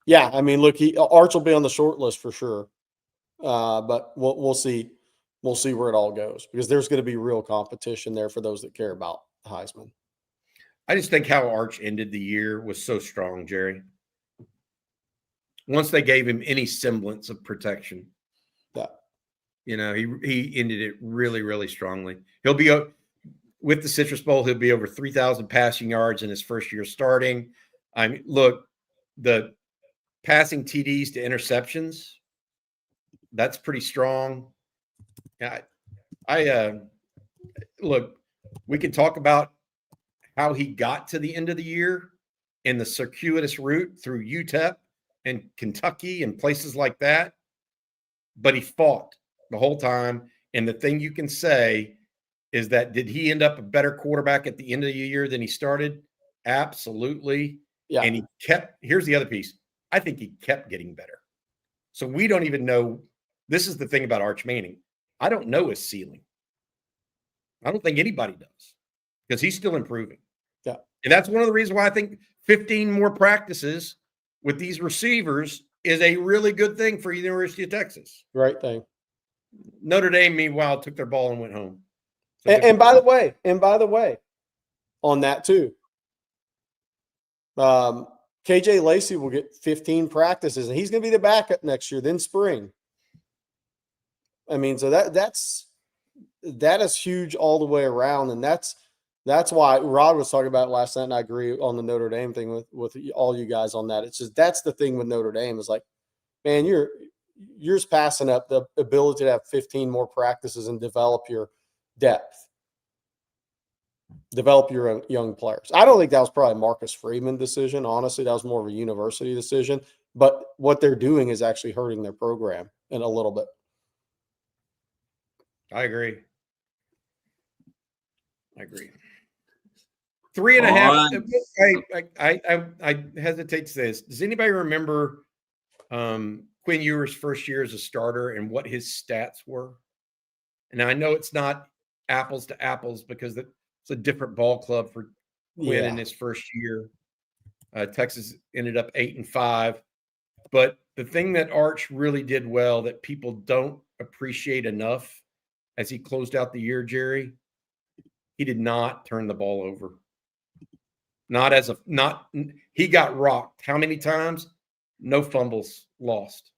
Yeah. I mean, look, Arch will be on the short list for sure. But we'll see. We'll see where it all goes because there's going to be real competition there for those that care about Heisman. I just think how Arch ended the year was so strong, Jerry. Once they gave him any semblance of protection, he ended it really, really strongly. He'll be with the Citrus Bowl. He'll be over 3,000 passing yards in his first year starting. I mean, look, the passing TDs to interceptions, that's pretty strong. Look, we can talk about how he got to the end of the year in the circuitous route through UTEP and Kentucky and places like that. But he fought the whole time. And the thing you can say is that did he end up a better quarterback at the end of the year than he started? Absolutely. Yeah. And here's the other piece. I think he kept getting better. So we don't even know. This is the thing about Arch Manning. I don't know his ceiling. I don't think anybody does because he's still improving. Yeah. And that's one of the reasons why I think 15 more practices with these receivers is a really good thing for the University of Texas. Right thing. Notre Dame, meanwhile, took their ball and went home. So And by the way, on that too, KJ Lacey will get 15 practices, and he's going to be the backup next year, then spring. I mean, so that is huge all the way around, and that's why Rod was talking about it last night, and I agree on the Notre Dame thing with all you guys on that. It's just that's the thing with Notre Dame is like, man, you're just passing up the ability to have 15 more practices and develop your depth, develop your young players. I don't think that was probably a Marcus Freeman decision. Honestly, that was more of a university decision. But what they're doing is actually hurting their program in a little bit. I agree. 3.5. I hesitate to say this. Does anybody remember Quinn Ewers' first year as a starter and what his stats were? And I know it's not apples to apples because it's a different ball club for Quinn in his first year. Texas ended up 8-5. But the thing that Arch really did well that people don't appreciate enough as he closed out the year, Jerry, he did not turn the ball over. He got rocked. How many times? No fumbles lost.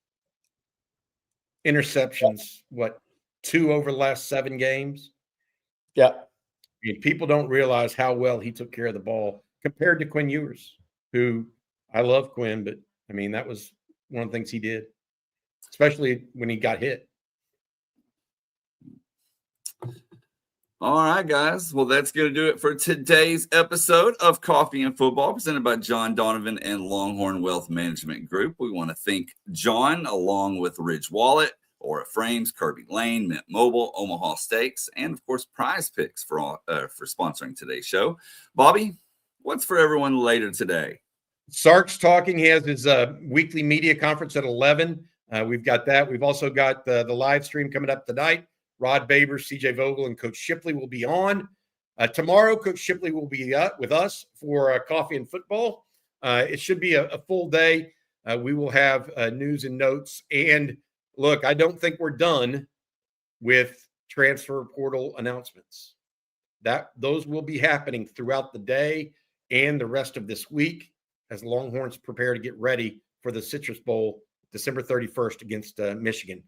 Interceptions, 2 over the last 7 games? Yeah. I mean, people don't realize how well he took care of the ball compared to Quinn Ewers, who I love Quinn, but I mean, that was one of the things he did, especially when he got hit. All right, guys. Well, that's going to do it for today's episode of Coffee and Football, presented by John Donovan and Longhorn Wealth Management Group. We want to thank John, along with Ridge Wallet, Aura Frames, Kerbey Lane, Mint Mobile, Omaha Steaks, and, of course, Prize Picks for sponsoring today's show. Bobby, what's for everyone later today? Sark's talking. He has his weekly media conference at 11. We've got that. We've also got the live stream coming up tonight. Rod Baber, CJ Vogel, and Coach Shipley will be on. Tomorrow, Coach Shipley will be with us for Coffee and Football. It should be a full day. We will have news and notes. And look, I don't think we're done with transfer portal announcements. Those will be happening throughout the day and the rest of this week as Longhorns prepare to get ready for the Citrus Bowl, December 31st against Michigan.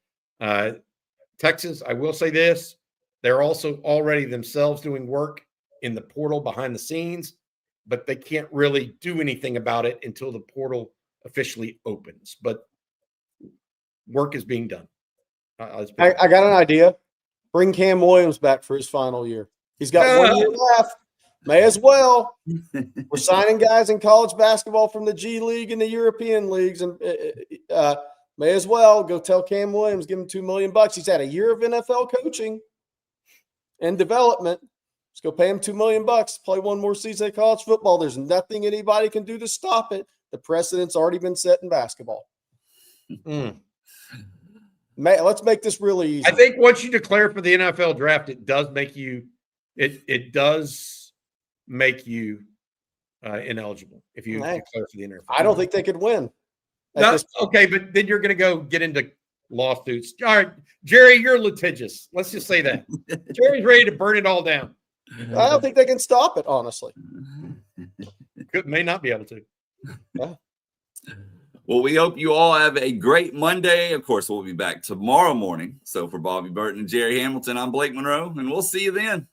Texas, I will say this, they're also already themselves doing work in the portal behind the scenes, but they can't really do anything about it until the portal officially opens. But work is being done. I got an idea. Bring Cam Williams back for his final year. He's got 1 year left. May as well. We're signing guys in college basketball from the G League and the European leagues, and may as well go tell Cam Williams, give him $2 million. He's had a year of NFL coaching and development. Let's go pay him $2 million. Play one more season of college football. There's nothing anybody can do to stop it. The precedent's already been set in basketball. Let's make this really easy. I think once you declare for the NFL draft, it does make you ineligible if you declare for the NFL. I don't think they could win. No, okay, but then you're going to go get into lawsuits. All right, Jerry, you're litigious. Let's just say that. Jerry's ready to burn it all down. I don't think they can stop it, honestly. May not be able to. Yeah. Well, we hope you all have a great Monday. Of course, we'll be back tomorrow morning. So for Bobby Burton and Jerry Hamilton, I'm Blake Monroe, and we'll see you then.